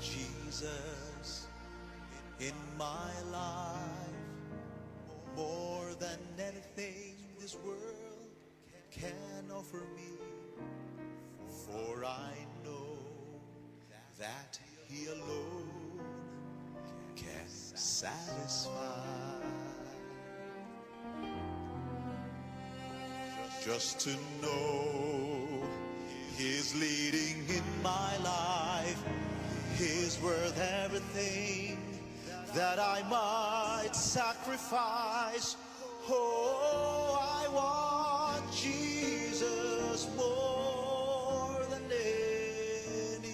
Jesus in my life, more than anything this world can offer me. For I know that He alone can satisfy. Just to know He's leading in my life is worth everything that I might sacrifice. Oh, I want Jesus more than anything.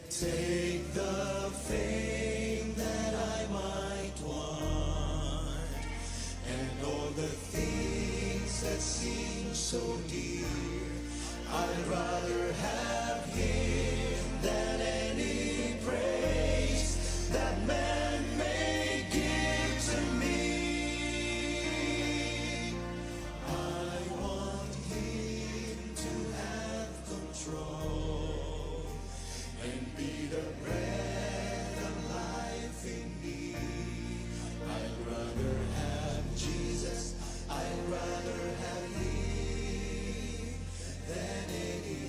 Take the fame that I might want, and all the things that seem so dear. I'd rather have Him than any praise that man may give to me. I want Him to have control and be the bread of life in me. I'd rather have Jesus, I'd rather have Him than anything.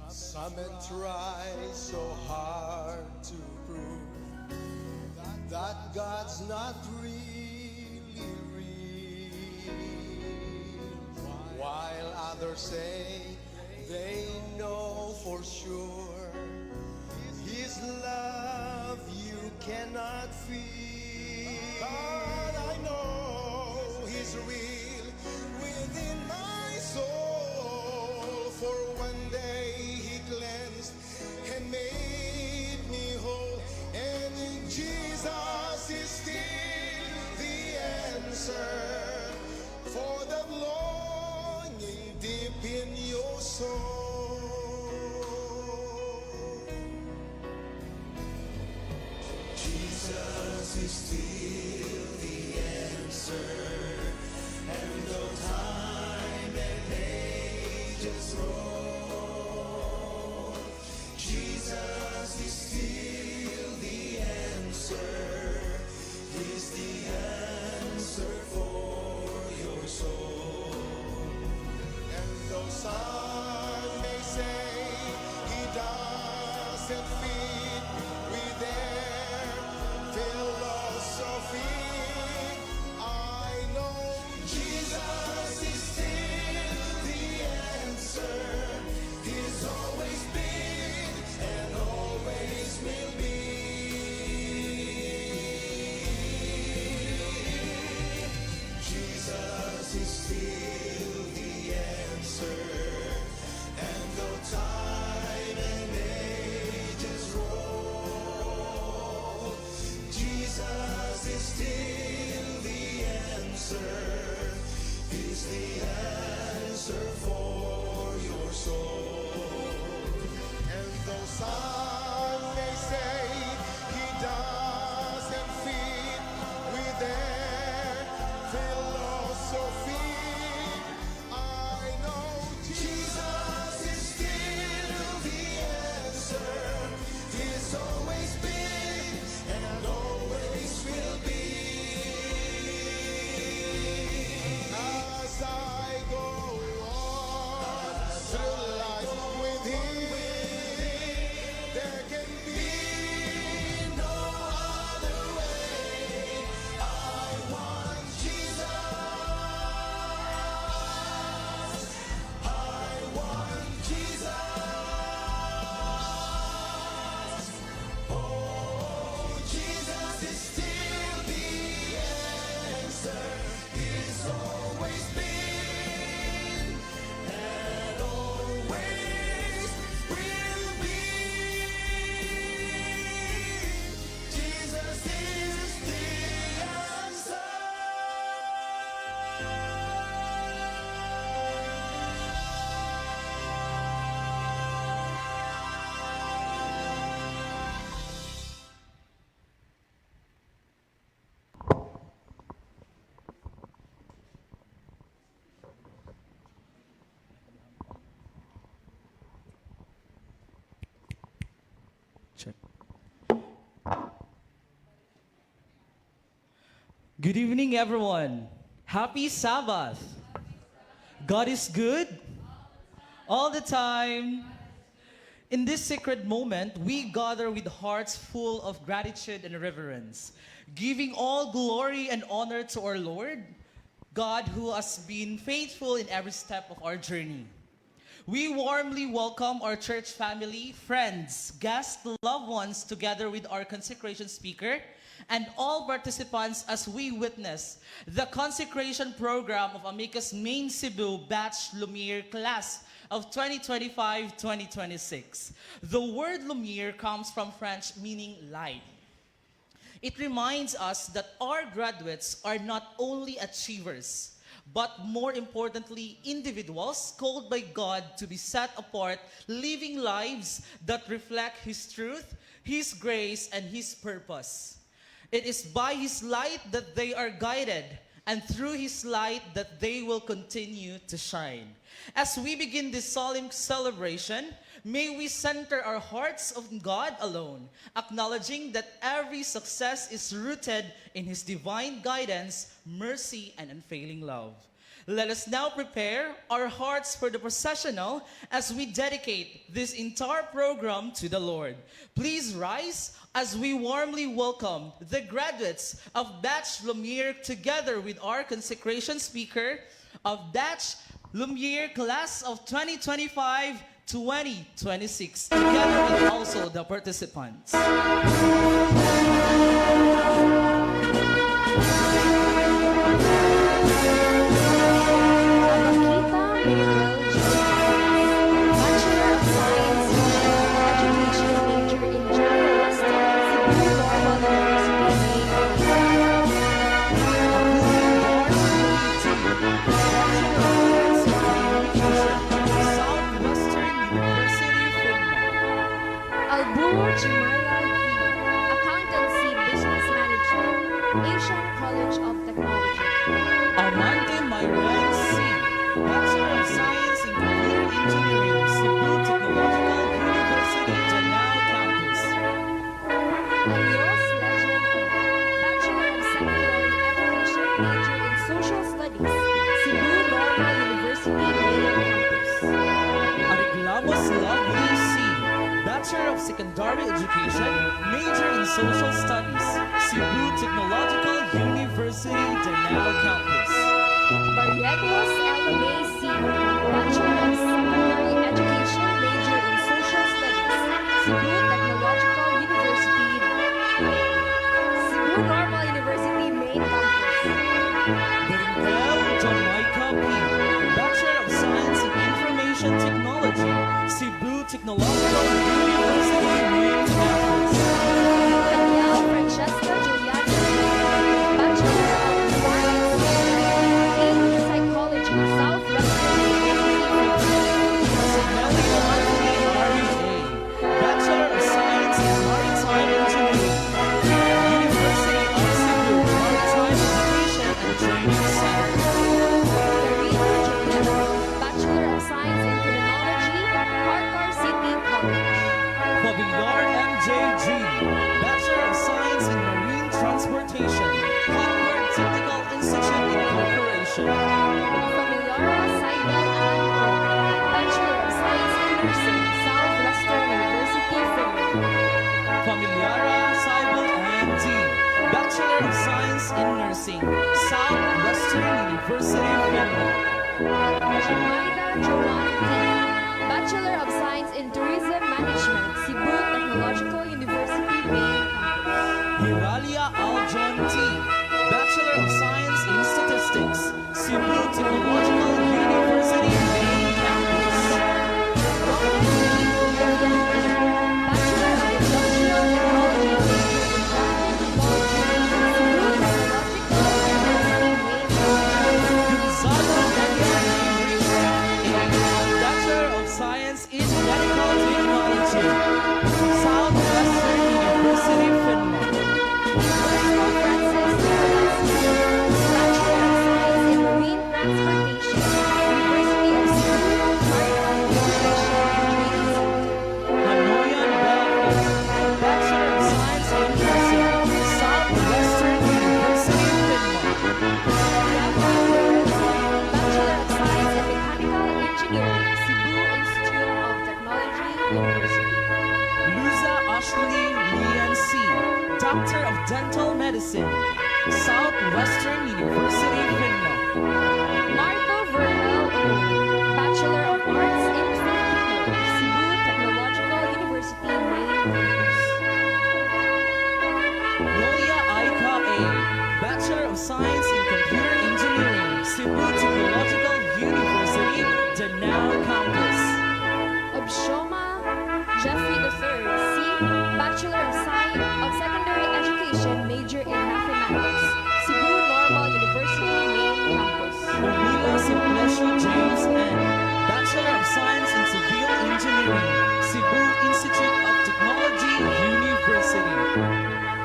Some men try so hard to prove that God's not really real, while others say they know for sure His love you cannot feel. But I know He's real within my soul, for one day He cleansed and made me whole, and Jesus is still the answer for the longing deep in your soul. Jesus is still the answer, and though time and ages roll, Jesus is still the answer. He's the answer for your soul. And though some may say He doesn't fit with their philosophy, I know Jesus is still the answer. He's always been and always will be. Jesus is still the answer, and though Check. Good evening, everyone. Happy Sabbath. God is good all the time. In this sacred moment, we gather with hearts full of gratitude and reverence, giving all glory and honor to our Lord, God who has been faithful in every step of our journey. We warmly welcome our church family, friends, guests, loved ones, together with our consecration speaker, and all participants as we witness the consecration program of Amicus Main Cebu Batch Lumiere class of 2025-2026. The word Lumiere comes from French meaning light. It reminds us that our graduates are not only achievers, but more importantly, individuals called by God to be set apart, living lives that reflect His truth, His grace, and His purpose. It is by His light that they are guided, and through His light that they will continue to shine. As we begin this solemn celebration, may we center our hearts on God alone, acknowledging that every success is rooted in His divine guidance, mercy, and unfailing love. Let us now prepare our hearts for the processional as we dedicate this entire program to the Lord. Please rise as we warmly welcome the graduates of Batch Lumiere together with our consecration speaker of Batch Lumiere class of 2025-2026, together with also the participants. Secondary Education, major in Social Studies, Cebu Technological University, Danao Campus. Barrientos LMAC, Bachelor of Secondary Education, major in Social Studies, Cebu Technological University, Cebu Normal University, Main Campus. Beringel Jamaica P, Bachelor of Science in Information Technology, Cebu Technological University, Main Campus. Danielle Francesca Giuliani, Bachelor of Science in Psychology, Southwestern University. Samuel Anthony R.E.A., Bachelor of Science in Maritime Engineering, University of Cebu Maritime Education and Training Center. Karina Juliana, Bachelor of Science in Criminology, Carcar City College. Fabilar M.J.G., Bachelor of Science in Marine Transportation, Concord Technical Institute Incorporation. Familiara Saibel Andrew, Bachelor of Science in Nursing, Southwestern University, Finland. Familiara Saibel M.D., Bachelor of Science in Nursing, Southwestern University, Finland. Jamaida Joanne D., Bachelor of Science in Tourism Management, Cebu Technological University, Main Campus. Euralia Aljon T., Bachelor of Science in Statistics, Cebu Technological University, Main Campus. Bachelor of Industrial Technology, Gonzalo Daniel Bachelor of Science in Medical Technology, Southwestern University, Finland. Francis Nicolas, Bachelor of Science in Marine Transportation, University of Cebu, Maritime Education and Training Center. Hanoyan Belfast, University. Luza Ashley Lian C., Doctor of Dental Medicine, Southwestern University, Finland. Marto Verhel O., Bachelor of Arts in Filipino, Cebu Technological University, Main Campus. Noya Aika A., Bachelor of Science in Computer Engineering, Cebu Technological University, Danao Campus. Obshoma Jeffrey III, C., Bachelor of Science of Secondary Education, major in Mathematics, Cebu Normal University, Main Campus. Mila Simplesio James N., Bachelor of Science in Civil Engineering, Cebu Institute of Technology, University.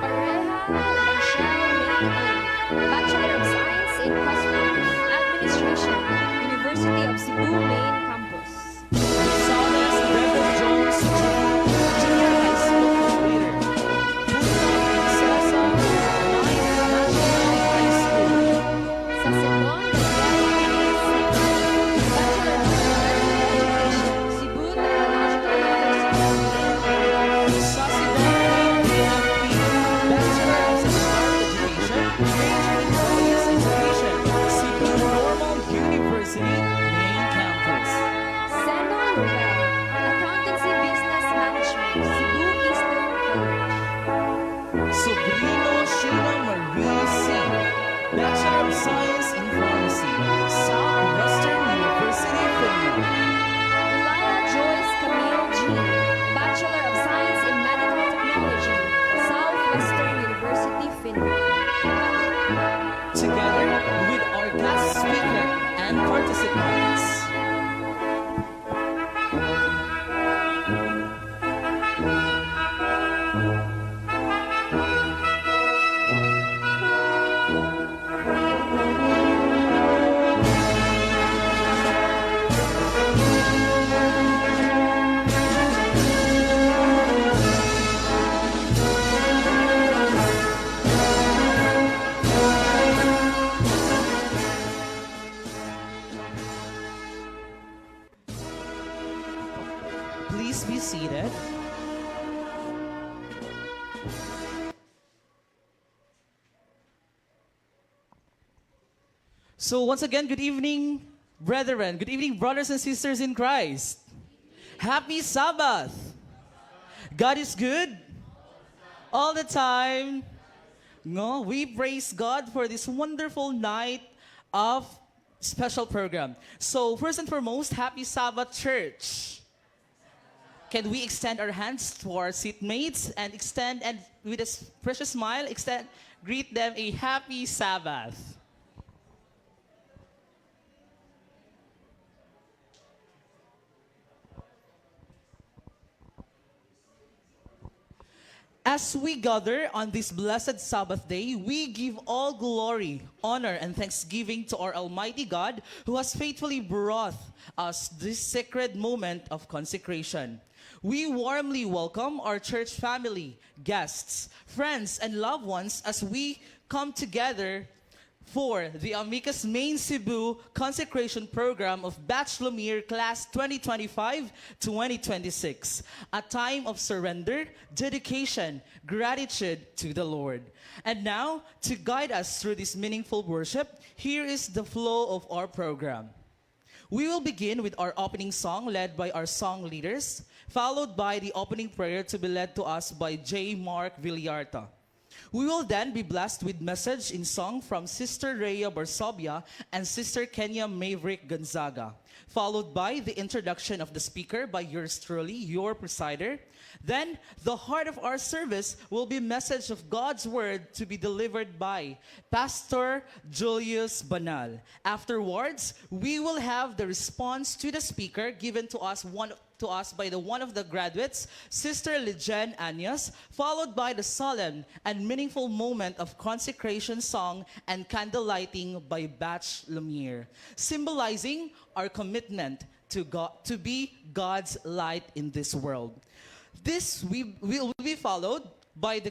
Pareja Rochelle May A., Bachelor of Science in Customs Administration, University of Cebu, Main Campus. Gonzales Devin Jones Junior High School completer. Punta Princesa 9th National High School. Sacedon Bachelor of Education, Cebu Technological University. Sasidon PMP, Bachelor of Secondary Education, major in Police Education, Cebu Normal University, Main Campus. Seno Rovel, Accountancy Business Management, Cebu Eastern College. Sobrino Sheila Marie C., Bachelor of Science in Pharmacy, Southwestern University, Finland. Elia Joyce Camille G., Bachelor of Science in Medical Technology, Southwestern University, Finland. Together with our guest speaker and participants. Please be seated. So once again, good evening, brethren. Good evening, brothers and sisters in Christ. Happy Sabbath. God is good all the time. No, we praise God for this wonderful night of special program. So first and foremost, happy Sabbath, church. Can we extend our hands to our seatmates and extend, and with a precious smile, greet them a happy Sabbath. As we gather on this blessed Sabbath day, we give all glory, honor, and thanksgiving to our Almighty God who has faithfully brought us this sacred moment of consecration. We warmly welcome our church family, guests, friends, and loved ones as we come together for the Amicus Main Cebu Consecration Program of Batch Lumiere Class 2025-2026, a time of surrender, dedication, gratitude to the Lord. And now, to guide us through this meaningful worship, here is the flow of our program. We will begin with our opening song led by our song leaders, followed by the opening prayer to be led to us by J. Mark Villarta. We will then be blessed with message in song from Sister Rhea Barsobia and Sister Kenya Maverick Gonzaga, followed by the introduction of the speaker by yours truly, your presider. Then, the heart of our service will be message of God's word to be delivered by Pastor Julius Banal. Afterwards, we will have the response to the speaker given to us by one of the graduates, Sister Lijen Anyas, followed by the solemn and meaningful moment of consecration song and candle lighting by Batch Lumiere, symbolizing our commitment to God, to be God's light in this world. This will be followed by the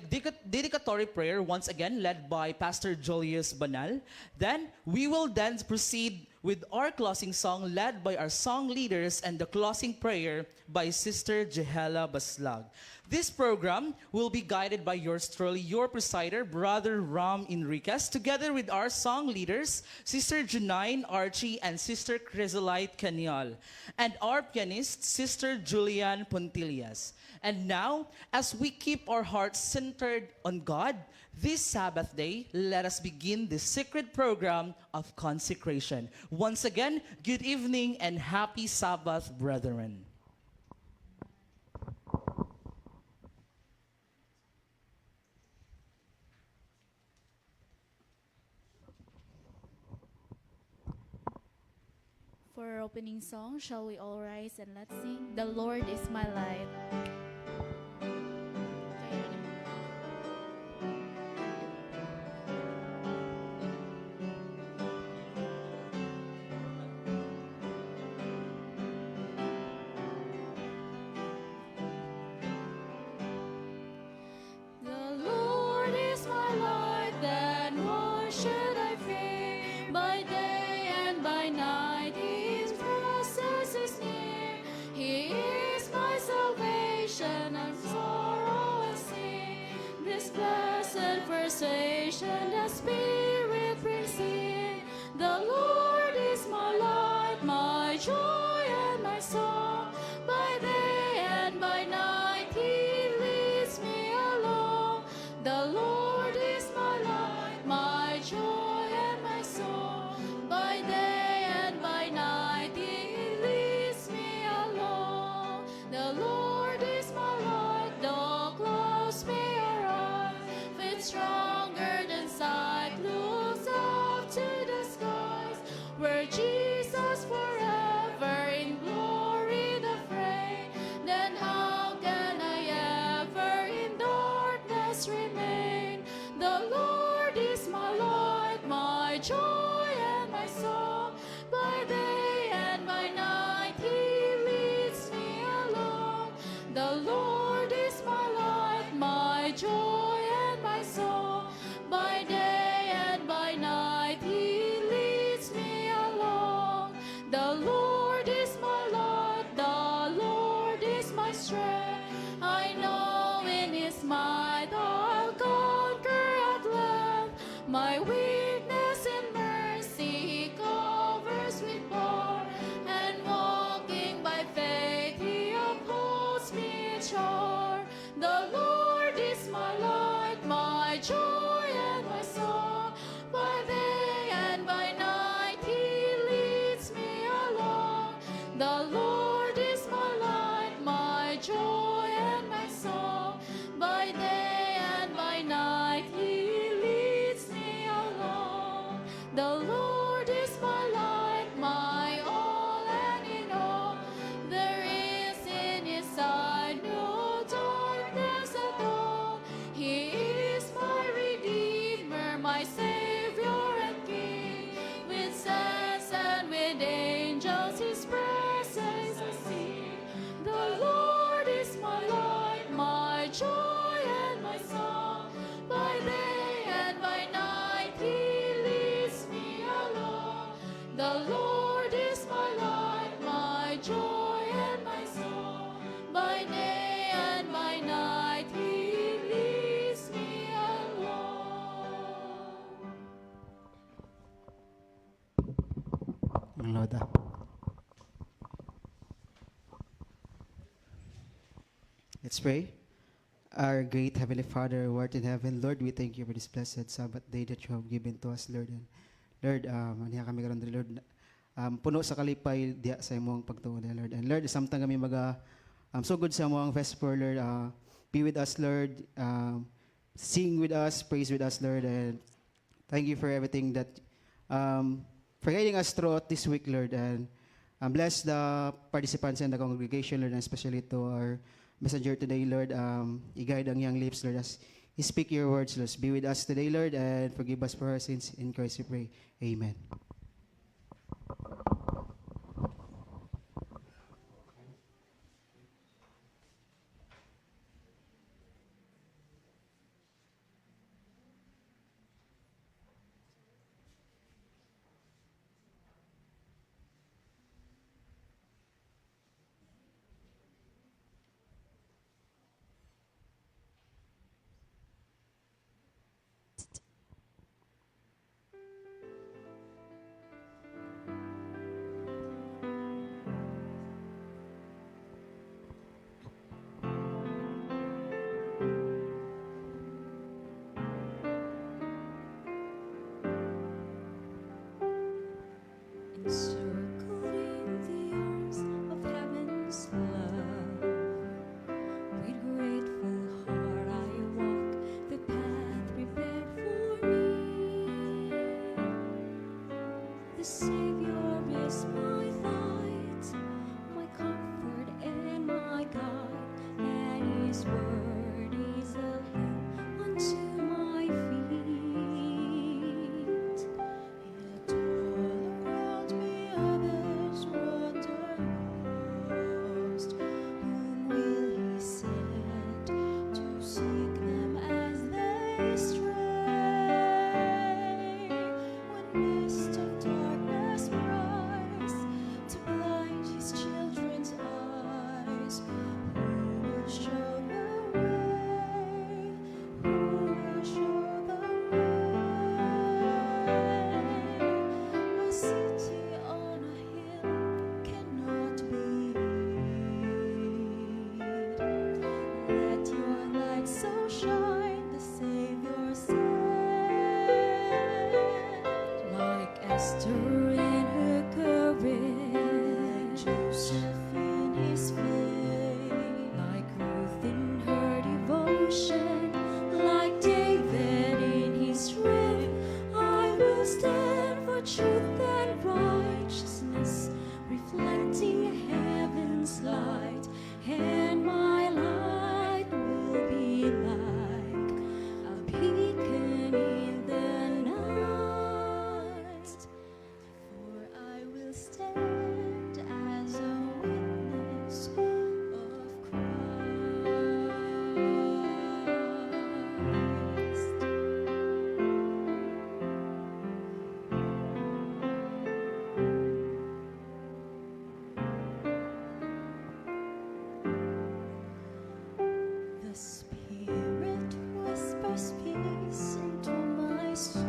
dedicatory prayer, once again led by Pastor Julius Banal. Then we will proceed with our closing song led by our song leaders and the closing prayer by Sister Jehela Baslag. This program will be guided by yours truly, your presider, Brother Ram Enriquez, together with our song leaders, Sister Junine Archie and Sister Chrysolite Canial, and our pianist, Sister Julian Pontillas. And now, as we keep our hearts centered on God, this Sabbath day, let us begin the sacred program of consecration. Once again, good evening and happy Sabbath, brethren. For our opening song, shall we all rise and let's sing, The Lord is my light. The Lord is my light, then what should I fear? By day and by night His presence is near. He is my salvation and sorrow and sin. This blessed persuasion the Spirit brings in. The Lord is my light, my joy and my song. By day and by night He leads me along. The Lord is my light, my joy and my song. By day and by night He leads me along. The Lord is my light, though clouds may arise, faith stronger than sight looks up to the skies, where Jesus forever in glory doth reign. Then how can I ever in darkness remain? The Lord is my light, my joy and my song. By day and by night He leads me along. The Lord is my light, my joy and my song. By day and by night He leads me along. The Lord is my light, the Lord is my strength. I know in His might I'll conquer at length. My weakness in mercy He covers with bar, and walking by faith He upholds me sure. The Lord is my light, my joy and my song. By day and by night He leads me along. The Lord is my light, my joy and my song. By day and by night He leads me along. The Lord is my light, my all and in all. There is in His sight no darkness at all. He is my Redeemer, my Savior and King. With saints and with angels His presence I sing. The Lord is my light, my joy and my song. By day and by night He leads me along. The Lord is my light, my joy and my song. By day and by night He leads me along. Loda. Let's pray. Our great Heavenly Father, who art in heaven, Lord, we thank you for this blessed Sabbath day that you have given to us, Lord. And Lord, aniya kami karon Lord, puno sa kalipay diya sa imong pagtuon, Lord. And Lord, samtang kami so good sa imong vesper, Lord. Be with us, Lord. Sing with us, praise with us, Lord. And thank you for everything that for guiding us throughout this week, Lord. And bless the participants in the congregation, Lord, and especially to our messenger today, Lord. I-guide ang young lips, Lord, as you speak your words, Lord. Be with us today, Lord, and forgive us for our sins. In Christ we pray. Amen. His word is a lamp unto my feet. Yet all around me others wander lost. Whom will He send to seek them as they stray? When mist of darkness rise to blind His children's eyes, who will show the way? Who will show the way? A city on a hill cannot be hid. Let your light so shine, the Savior said. Like Esther in her courage, Joseph in his faith, like Ruth in her devotion, like David in his strength, I will stand for truth and righteousness, reflecting heaven's light, and my light will be like a beacon in the night. For I will stand as a witness of Christ. The Spirit whispers peace into my soul.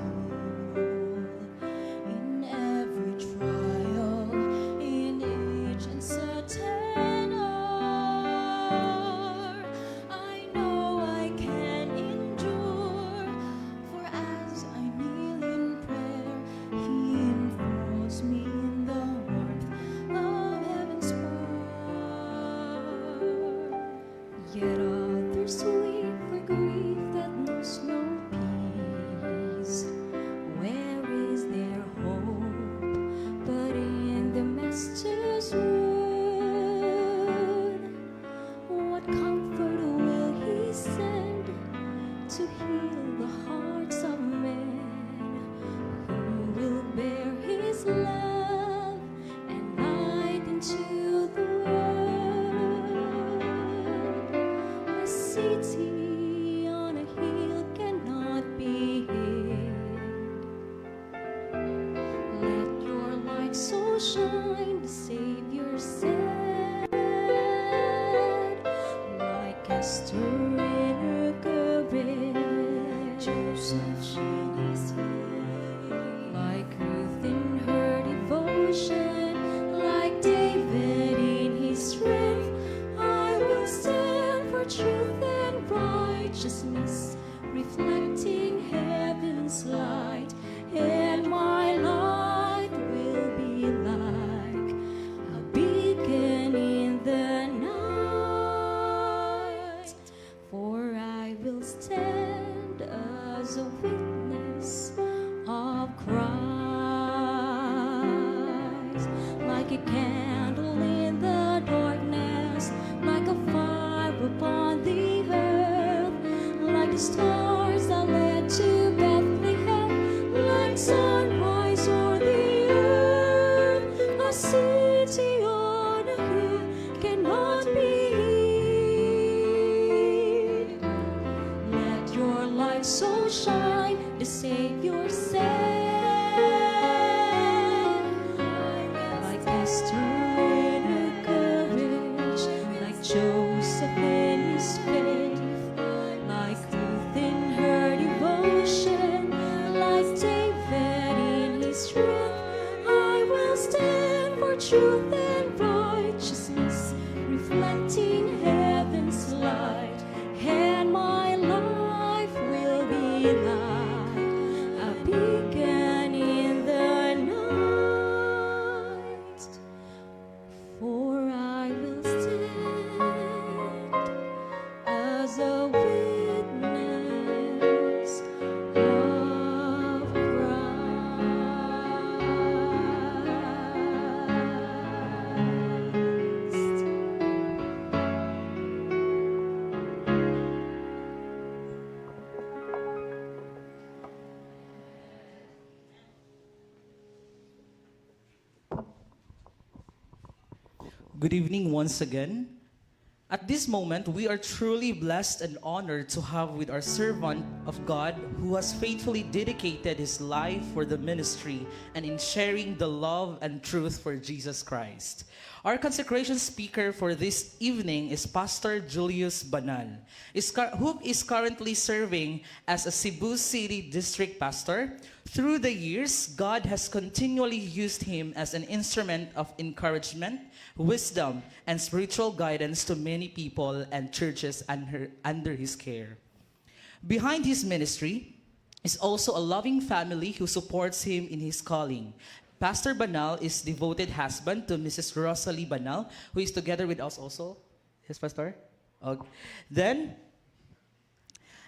In every trial, in each uncertain hour, I know I can endure. For as I kneel in prayer, He enfolds me in the warmth of heaven's power. Yet others weep for grief that knows no peace. Where is their hope but in the Master's word? What comfort will He send to heal the hearts of men? Who will bear His love and light into the world? A city on a hill cannot be hid. Let your light so shine, the Savior said. Like Esther in her courage, Joseph in his faith, like Ruth in her devotion, like David in his strength, I will stand for truth and righteousness, reflecting heaven's light, and my light will be like a beacon in the night. For I will stand as a witness of Christ, like a candle in the darkness, like a fire upon the earth, like the stars that led to Bethlehem, like sunrise on the earth. A city on a hill cannot be hid. Let your light so shine, the Savior said. Like Esther in her courage, like Joseph in his faith, like Ruth in her devotion, like David in his strength, I will stand for truth and righteousness, reflecting heaven's light, and my life will be like a beacon in the night. For I will stand Good evening once again. At this moment, we are truly blessed and honored to have with our servant of God who has faithfully dedicated his life for the ministry and in sharing the love and truth for Jesus Christ. Our consecration speaker for this evening is Pastor Julius Banal, who is currently serving as a Cebu City District Pastor. Through the years, God has continually used him as an instrument of encouragement, wisdom, and spiritual guidance to many people and churches under his care. Behind his ministry is also a loving family who supports him in his calling. Pastor Banal is devoted husband to Mrs. Rosalie Banal, who is together with us also. Yes, Pastor? Okay.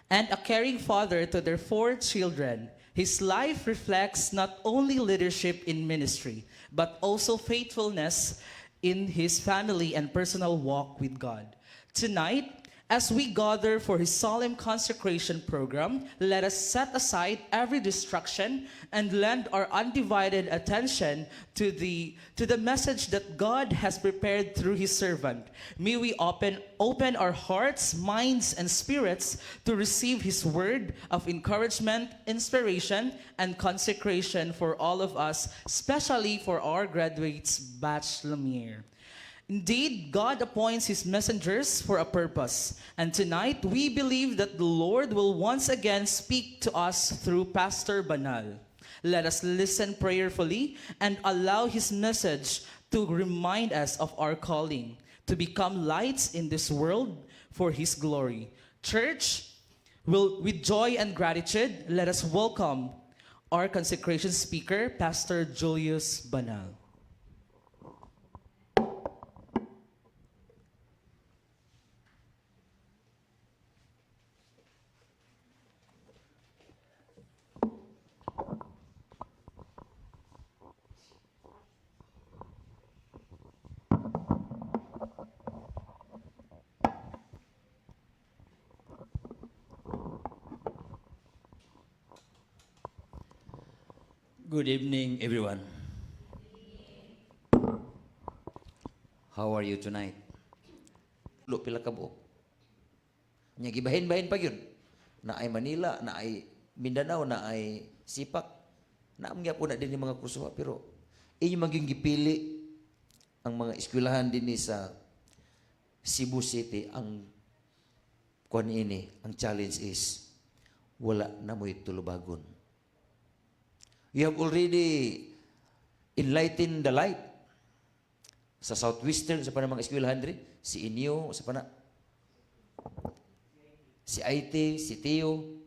And a caring father to their 4 children. His life reflects not only leadership in ministry, but also faithfulness in his family and personal walk with God. Tonight, as we gather for his solemn consecration program, let us set aside every distraction and lend our undivided attention to the message that God has prepared through his servant. May we open our hearts, minds, and spirits to receive his word of encouragement, inspiration, and consecration for all of us, especially for our graduates batch Lumiere. Indeed, God appoints his messengers for a purpose. And tonight, we believe that the Lord will once again speak to us through Pastor Banal. Let us listen prayerfully and allow his message to remind us of our calling, to become lights in this world for his glory. Church, with joy and gratitude, let us welcome our consecration speaker, Pastor Julius Banal. Good evening, everyone. How are you tonight? Lo pila ka buok. Nya gibahin-bahin pa gyud. Na ay Manila, na ay Mindanao, na ay Sipak. Naam gyapon na din yung mga kursuha pero inyo maging gipili ang mga eskwelahan dinhi sa Cebu City. Ang kuan ini, ang challenge is wala na mo'y tulubagon. You have already enlightened the light. Sa Southwestern, sa panamang eskwelahan diri, si Inyo, sa pana, si IT, si Tio,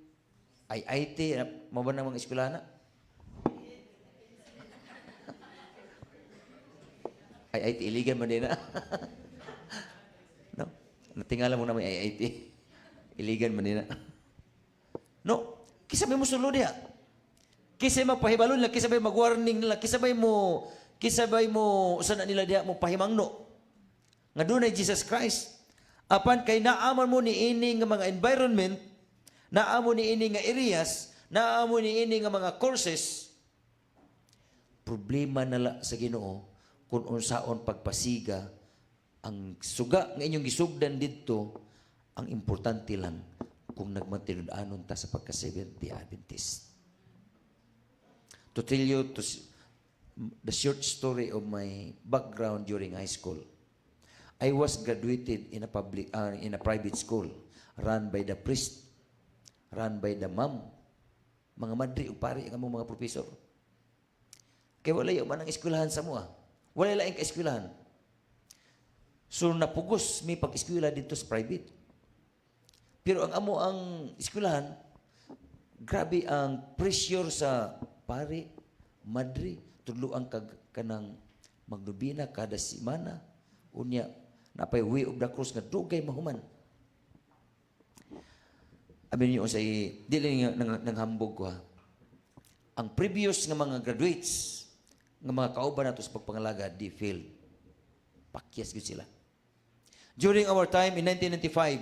ay IT, mo ba ng mga eskwelahan na? Ay IT, iligan man din na. No? Natingala mo naman ay IT. Iligan man din na. No? Kisa may musulod niya. Kisa magpahibalon nila, kisa may mag-warning nila, kisa may mo sana nila diha mo pahimangno. Nga doon ay Jesus Christ. Apan kay naaman mo ni ini nga mga environment, naaman ni ini nga areas, naaman ni ini nga mga courses, problema nala sa Ginoo kung unsaon pagpasiga ang suga nga inyong gisugdan didto, ang importante lang kung nagmatinud-anon ta sa pagka-Seventh-day Adventist. To tell you the short story of my background during high school, I was graduated in a private school run by the priest, run by the mom, mga madri o pari ang mga professor. Kaya wala yung manang eskwelahan sa mua. Wala laing ka-eskwelahan. So napugos may pag-eskwela dito sa private. Pero ang amo ang eskwelahan, grabe ang pressure sa pari, madri, tudloan kanang magnubina kada semana, unya napay way of the cross nga dugay mahuman. Amin niyo sa dili nang hambog ko ha. Ang previous nga mga graduates nga mga kauban nato sa pagpangalaga di failed. Pakyas gyud sila. During our time in 1995,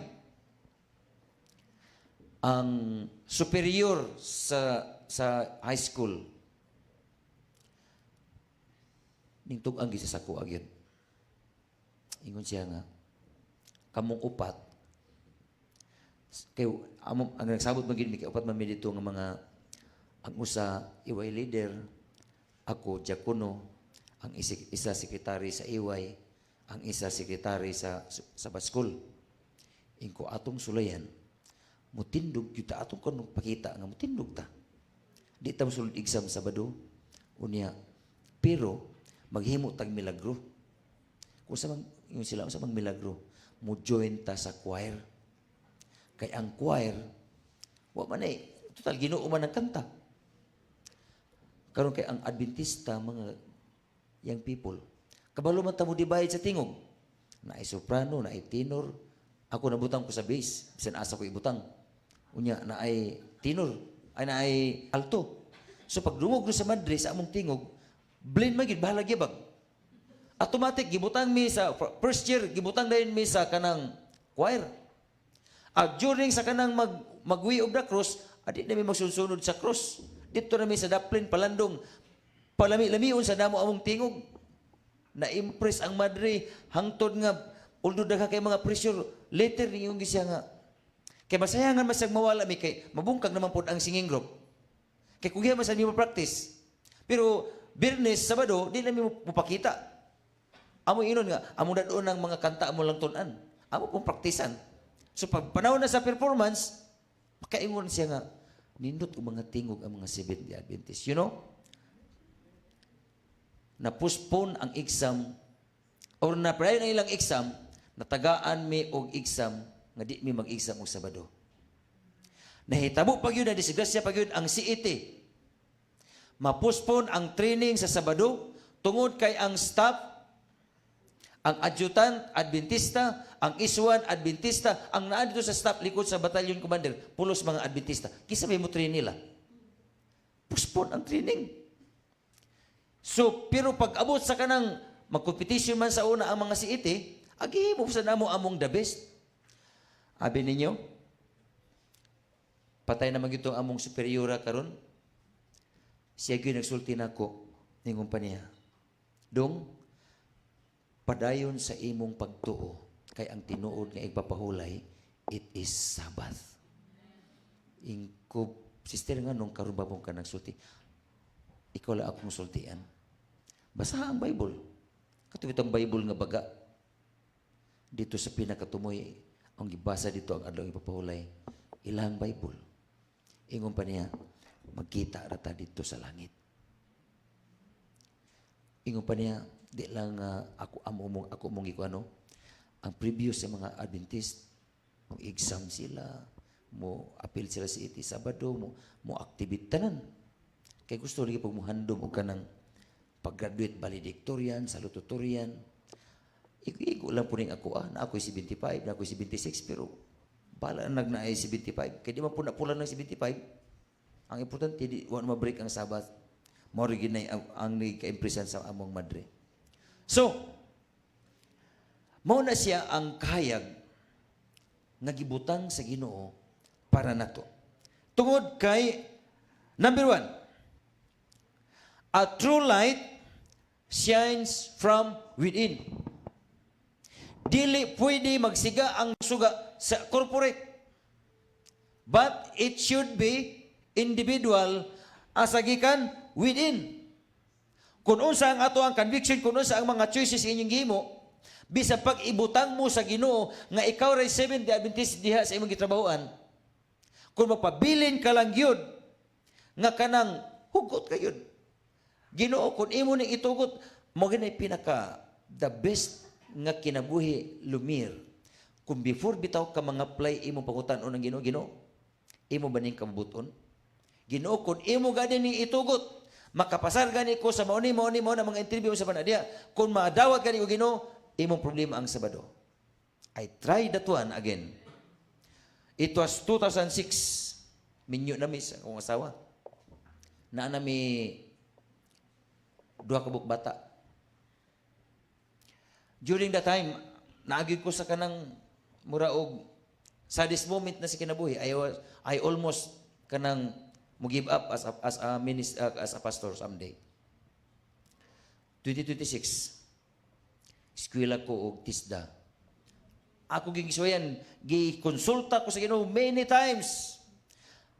ang superior sa high school ning tug-ang gisa sako agyon. Ingon siya nga, kamong upat, kay among ang nagsabot man gid mi kay upat man mi dito nga mga ang usa iway leader, ako diakono, ang isa sekretary sa iway, ang isa sekretary sa baskol. Ingko atong sulayan, mutindog kita atong kon pakita nga mutindog ta. Di ta mosulod exam Sabado unya, pero maghimo tag milagro. Kung sa yung sila sa mga milagro, mo join ta sa choir. Kay ang choir, wa man ay total Ginoo man ang kanta. Karon kay ang Adventista mga young people, kabalo man ta mo dibayad sa tingog. Na ay soprano, na ay tenor. Ako nabutang ko sa bass, bisan asa ko ibutang. Unya na ay tenor, ay na ay alto. So pag dungog sa madre sa among tingog, blend magid bahala gyabag. Automatic gibutang mi sa first year, gibutang dayon mi sa kanang choir. During sa kanang mag-way of the cross, adi na mi magsunod sa cross. Dito na mi sa daplin palandong palami-lamion sa damo among tingog. Na-impress ang madre hangtod nga although dagha kay mga pressure later ni yung gisya nga kay masayangan masag mawala mi kay mabungkag naman pod ang singing group. Kay kugiha man sa mi practice. Pero Biyernes, Sabado, di na mi mupakita. Amo inon nga, amo na doon ang mga kanta amo lang tunan. Amo pong praktisan. So pag panahon na sa performance, makaingon siya nga, nindot o mga tingog ang mga Seventh-day Adventist. You know? Na-postpone ang exam or na-prayer na ilang exam, natagaan mi og exam nga di mi mag-exam og Sabado. Nahitabo pag yun, na disgrasya pag yun ang CET. Ma-postpone ang training sa Sabado tungod kay ang staff, ang adjutant, Adventista, ang isuan, Adventista, ang naa dito sa staff likod sa battalion commander, pulos mga Adventista. Kisa may mo train nila. Postpone ang training. So, pero pag abot sa kanang mag-competition man sa una ang mga CET, agi mo sa namo among the best. Abi ninyo, patay naman ito among superiora karon. Siya gyud nagsulti nako ningon pa niya. Dong, padayon sa imong pagtuo kay ang tinuod nga igpapahulay, it is Sabbath. Ingko, sister nga nung karon babong ka nagsulti, ikaw lang akong sultian. Basa ang Bible. Katubit ang Bible nga baga. Dito sa pinakatumoy, ang gibasa dito ang adlaw ipapahulay, ilang Bible. Ingon pa niya, magkita rata dito sa langit. Ingon pa niya, di lang ako mong ikuano, ang previous sa mga Adventist, mo exam sila, mo appeal sila sa iti Sabado, mo aktivitanan. Kay gusto lagi pag mo handom o kanang pag-graduate valedictorian, salutatorian. Igo lang po rin ako, na ako'y 75, na ako'y 76, pero bala nagnaay 75. Kaya di man po napulan ng 75. Ang importante, di wala ma-break ang Sabbath. Morigin na ang nagka-impresan sa among madre. So, mao na siya ang kahayag nga gibutang sa Ginoo para nato. Tungod kay number 1, a true light shines from within. Dili pwede magsiga ang suga sa corporate. But it should be individual asagikan within. Kung unsa ang ato ang conviction, kung unsa ang mga choices inyong gihimo, bisa pag ibutang mo sa Ginoo nga ikaw ray Seventh-day Adventist diha sa imong gitrabahoan, kung magpabilin ka lang gyud nga kanang hugot kayud. Ginoo kung imo ning itugot, mo ginay pinaka the best nga kinabuhi lumir. Kung before bitaw ka mga apply imong pangutan-on ang Ginoo, Ginoo, imo ba ning kabubuton? Ginoo kung imo gani ning itugot, makapasar gani ko sa mauni na mga interview sa panadia. Kung maadawat gani ko Ginoo, imong problema ang Sabado. I tried that one again. It was 2006. Minyo na mi sa akong asawa. Na nami 2 ka bata. During that time, naagid ko sa kanang mura og saddest moment na si kinabuhi. I almost kanang mo give up as a minister, as a pastor someday. 2026. eskwela ko og TISDA. Ako gigisuyan, gikonsulta ko sa Ginoo many times.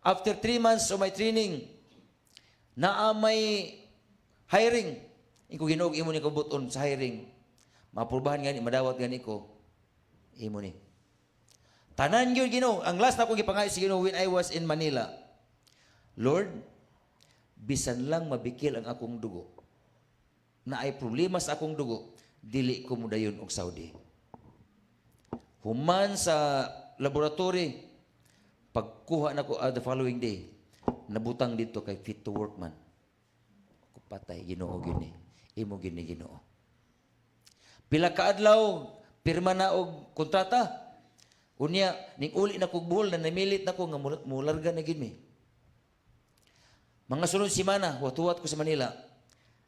After 3 months of my training, naa may hiring. Iko Ginoo, imo ni kabuton sa hiring. Mapurbahan gani, madawat gani ko. Imo ni. Tanan gyud Ginoo, ang last na akong gipangayo sa Ginoo when I was in Manila. Lord, bisan lang mabikil ang akong dugo. Na ay problema sa akong dugo, dili ko mudayon og Saudi. Human sa laboratory, pagkuha na ko the following day, nabutang dito kay fit to work man. Kupatay, Ginoo gini. Imo gini Ginoo. Pila ka adlaw, pirma na og kontrata. Unya, ning uli na kog buhol na namilit na ko nga mularga na gid mi. Mga sunod semana, watuwat ko sa Manila.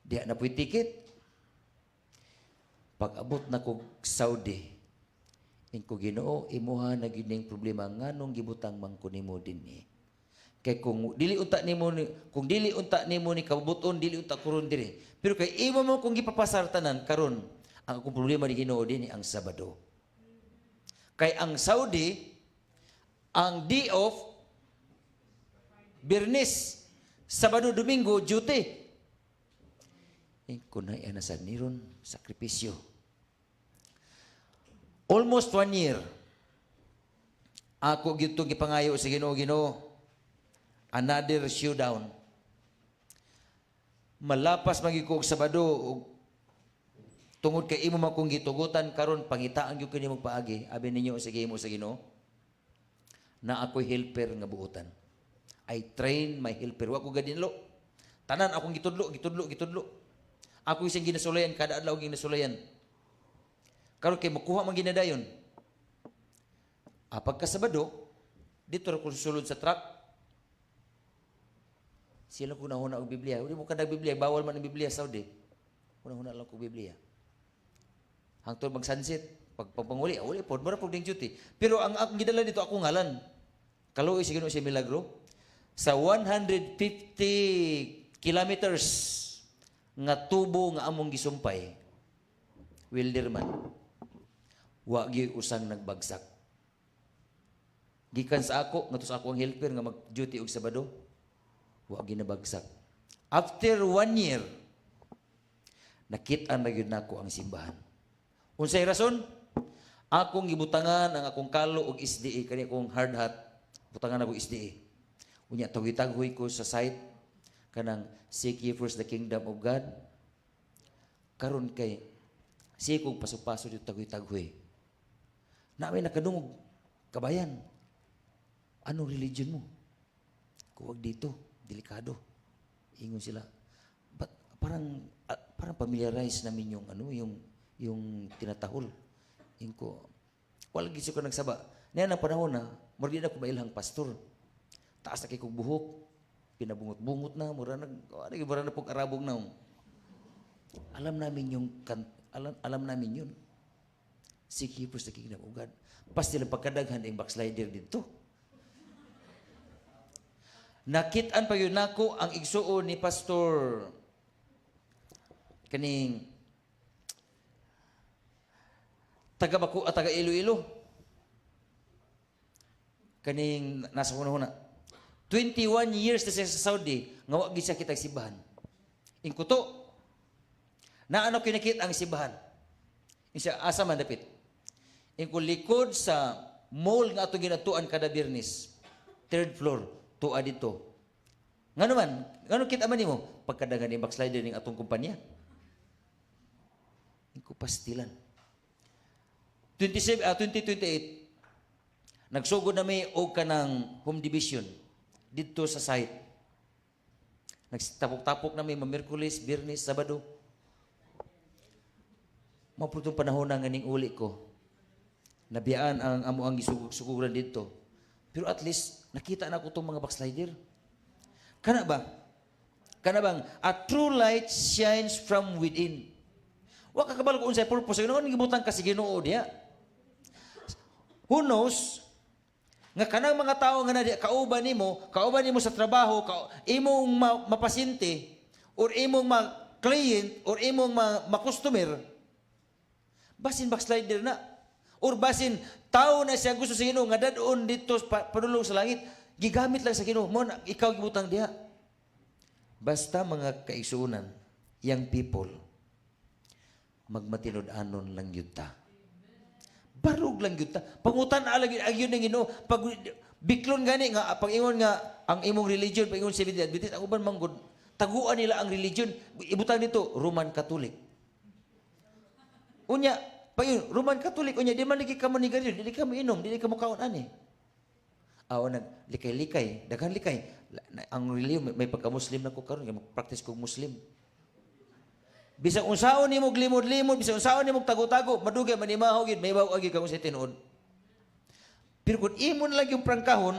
Diya na po'y ticket. Pag abot na kog Saudi, ko Ginoo, imuha na gining problema nganong gibutang man ko nimo dinhi. Kay kung dili unta nimo ni kabuton, dili unta kuron diri. Pero kay imo mo kung gipapasar tanan karon, ang akong problema ni Ginoo dinhi ang Sabado. Kay ang Saudi, ang day off, Biyernes, Sabado, Domingo, duty. Kunay na sa niron, sakripisyo. Almost 1 year, ako gito gipangayo sa Ginoo, another showdown. Malapas magiko og Sabado, tungod kay imo man kong gitugutan karon pangitaan gyud kini mong paagi. Abi ninyo sige mo sa Ginoo, na ako'y helper nga buotan. I train my helper. Wa ko gadinlo. Tanan akong gitudlo. Ako isang ginasulayan, kada adlaw ginasulayan. Karon kay makuha man ginadayon. Pagka Sabado, dito ra ko sulod sa truck. Sila ko nahuna og Biblia. Udi mo kada Biblia, bawal man ang Biblia sa Saudi. Una lang ko Biblia. Hangtod mag-sunset, pagpanguli, uli po, mara po ding duty. Pero ang akong gidala dito, akong ngalan. Kaluoy si Ginoo siya milagro. Sa 150 kilometers nga tubo nga among gisumpay, Wilderman, wa gyud usang nagbagsak. Gikan sa ako, nga sa ako ang helper nga mag-duty og Sabado, wa gyud nabagsak. After 1 year, nakit-an na gyud nako ang simbahan. Unsay rason? Akong gibutangan ang akong kalo og SDA, kani akong hard hat, butangan ako SDA. Unya tawitaghoy ko sa site kanang seek ye first the kingdom of God. Karon kay sikog paso-paso dito taghoy-taghoy. Namin nakadungog kabayan. Anong religion mo? Kuwag dito, delikado. Ingon sila. But parang familiarize namin yung tinatahol. Inko, wala gisyo ko nagsaba. Niyan ang panahon na, murdi na ko mailhang pastor. Taas na kay kong buhok, pinabungot-bungot na, mura na pong arabong na. Alam namin yun. Seek ye first the kingdom of God. Pas nila pagkadaghan ang backslider dito. Nakitaan pa yun nako ang igsuon ni Pastor kaning taga Iloilo. Kaning nasa hunahuna. 21 years na siya sa Saudi, nga wa gid siya kitag simbahan. Ingkuto. Naano kinakit ang simbahan. Isa asa man dapit. Ingko likod sa mall nga ato ginatuan kada Biyernes. 3rd floor, tuwa dito. Ngano man? Ngano kita man nimo? Pagkadagan ni backslider ning atong kumpanya. Ingko pastilan. 2028, nagsugod na may og kanang home division dito sa site. Nagtapok-tapok na may Miyerkules, Biyernes, Sabado. Maputong panahon na nganing uli ko. Nabiyaan ang amo ang suguran dito. Pero at least nakita na ko itong mga backslider. Kana bang a true light shines from within. Wa ka kabalo kung unsay purpose ngano gibutang ka si Ginoo diha. Who knows? Nga kanang mga tao nga na kauban nimo sa trabaho, imong mapasyente or imong ma-client or imong ma-customer, Basin backslider na. Or basin tao na siya gusto sa Ginoo nga dadon dito padulong sa langit, gigamit lang sa Ginoo. Mo na ikaw gibutang diha. Basta mga kaigsuonan, young people, magmatinud-anon lang yun ta. Barug lang yun ta. Pangutan na lagi ang yun ng Ginoo. Pag biklon gani nga pag ingon nga ang imong religion, pag ingon Seventh-day Adventist, ang uban manggod, taguan nila ang religion. Ibutang dito Roman Catholic. Unya, pag yun, Roman Catholic, unya, di man lagi ka manigarilyo, di ka mo inom, di ka mo kaon ani. Aw nag likay-likay, daghan likay. Ang religion may pagka-Muslim na ko karon, mag-practice kog Muslim. Bisag unsaon nimo limod-limod, bisag unsaon nimo tago-tago, madugay man imahaw gid, may baw agi ka sa tinuod. Pero kung imo na lang yung prangkahon,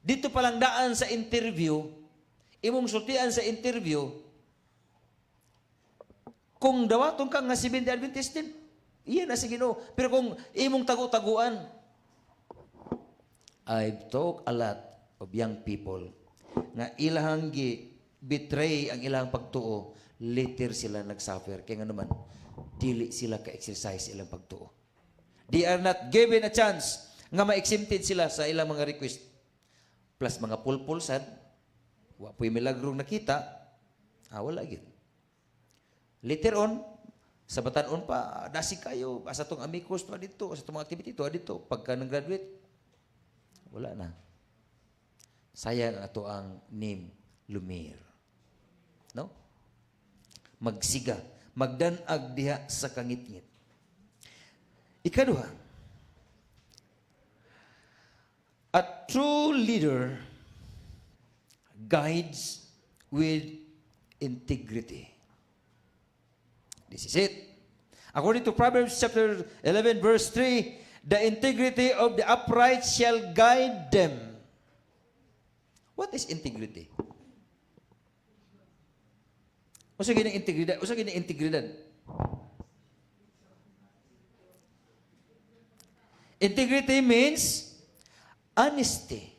dito pa lang daan sa interview, imong sultian sa interview, kung dawaton ka nga Seventh-day Adventist din, iyan na si Ginoo. Pero kung imong tagu-taguan, I've talked a lot of young people nga ilahang betray ang ilang pagtuo, later sila nagsuffer. Kaya nga naman, dili sila ka-exercise ilang pagtuo. They are not given a chance nga ma-exempted sila sa ilang mga request. Plus mga pulpulsad, wapoy milagrong nakita, wala gid. Later on, sa batanon pa, dasi kayo, asa tong amicus to adito, asa tong mga activity to adito. Pagka nang-graduate, wala na. Sayang ato ang name, Lumiere. No? Magsiga, magdanag diha sa kangit-ngit. Ikaduha, a true leader guides with integrity. This is it. According to Proverbs chapter 11 verse 3, the integrity of the upright shall guide them. What is integrity? Usa gini integridad? Usa gini integridad? Integrity means honesty.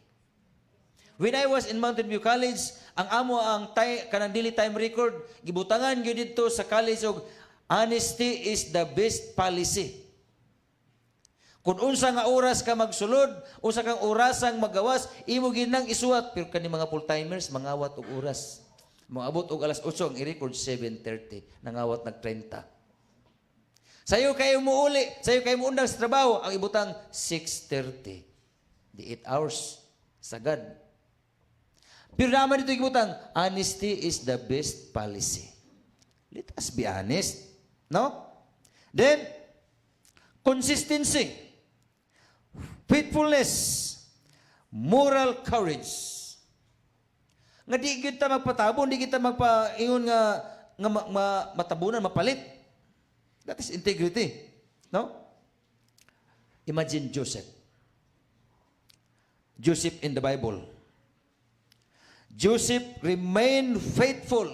When I was in Mountain View College, ang amo ang kanang daily time record, gibutangan gyud dito sa college og honesty is the best policy. Kung unsa nga oras ka magsulod, unsa kang orasang magawas, imo ginang isuwat. Pero kani mga full-timers, mangawat og oras. Moabot og alas 8, ang i-record 7:30. Nangawat nag 30. Sayo kayo muuli, sayo kayo muundang sa trabaho, ang ibutang 6:30. Di 8 hours. Sagad. Pero naman dito ibutang, honesty is the best policy. Let us be honest. No? Then, consistency, faithfulness, moral courage. Nga di kita magpatabon, di kita magpaingon nga matabunan, mapalit. That is integrity. No? Imagine Joseph. Joseph in the Bible. Joseph remained faithful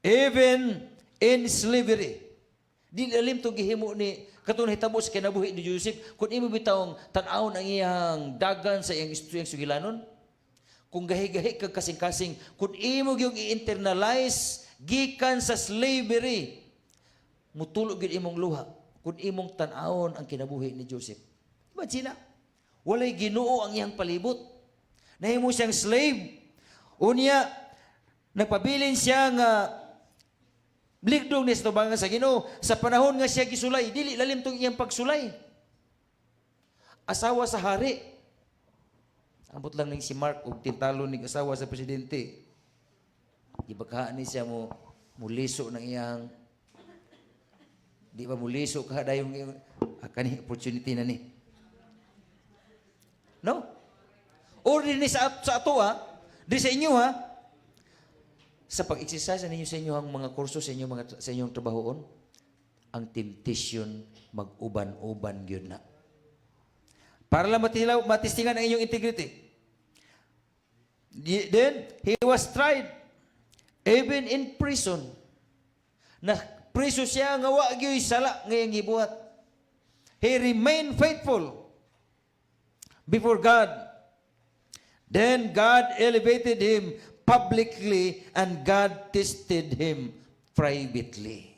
even in slavery. Di alim to gihimo ni katong hitabo sa kinabuhi ni Joseph. Kung imo bitawng tan-awon ang iyang dagan sa iyang sugilanon, kung gahi-gahi kag kasing-kasing, kung imo gyud i-internalize gikan sa slavery, mutulog gyud imong luha kung imong tan-awon ang kinabuhi ni Joseph. Imagine na, walay Ginoo ang iyang palibot. Nahimo siyang slave. Unya, nagpabilin siya nga blikdong ni sa tubangan sa Ginoo. Sa panahon nga siya gisulay, dili lalim tong iyang pagsulay. Asawa sa hari. Ambot lang ning si Mark og tintalo ning asawa sa presidente. Gibaghaan ni siya mo muliso ng iyang di ba muliso ka dayong kani opportunity na ni. No? Or din sa ato di sa inyo sa pag-exercise ninyo sa inyong mga kurso sa inyong trabahoon, ang temptation mag-uban-uban gyud na. Para lang matistingan ang inyong integrity. Then, he was tried even in prison. Na priso siya nga wa gyud sala nga iyang gibuhat. He remained faithful before God. Then God elevated him publicly and God tested him privately.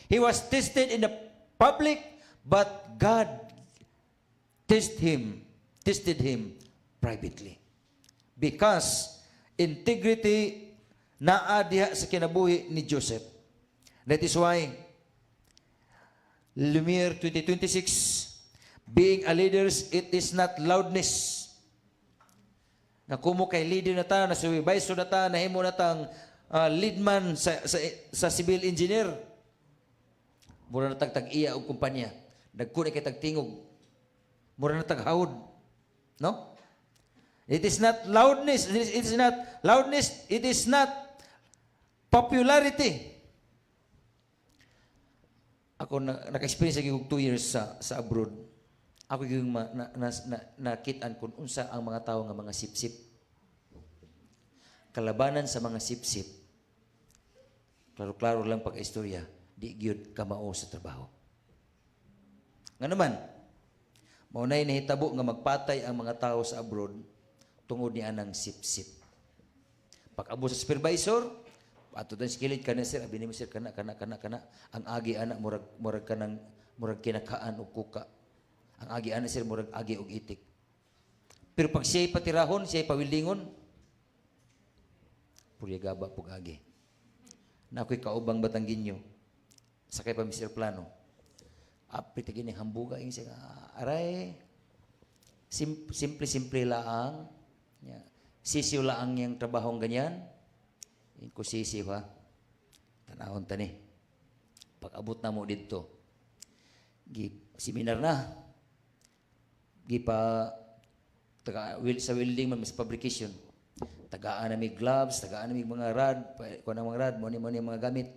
He was tested in the public, but God tested him privately. Because integrity naa diha sa kinabuhi ni Joseph. That is why Lumiere 2026, being a leader, it is not loudness. Na kumo kay leader na ta, na supervisor na ta, nahimo na tang leadman sa civil engineer. Mura na tag-iya og kumpanya. Nagkunay kay tagtingog. Mura na taghawod. No? It is not loudness. It is not loudness. It is not popularity. Ako naka-experience lagi og 2 years sa abroad. Ako yung nakitaan kung unsa ang mga tao nga mga sip-sip. Kalabanan sa mga sip-sip. Klaro-klaro lang pag-istorya, di gyud kamao sa trabaho. Nga naman, maunay nahitabo nga magpatay ang mga tao sa abroad tungod ni anang sip-sip. Pag-abo sa supervisor, ato dan skilid kana sir, abi ni sir kana ang agi ana murag kanang murag kinakaan og kuka. Ang agi ana sir murag agi og itik. Pero pag siya'y patirahon, siya'y pawildingon, puryagaba pug agi. Na ako'y kaubang Batangginyo, sakay pa Mr. Plano. Apit gini hambuga yung siya, aray, simple laang, sisiw laang yung trabahong ganyan, yung ko sisiw ha, tanahon tani. Pag abot na mo dito, seminar na, sa welding man, sa fabrication, tagaan na may gloves, tagaan na may mga rad, kung ang mga rad, mo ni mga gamit.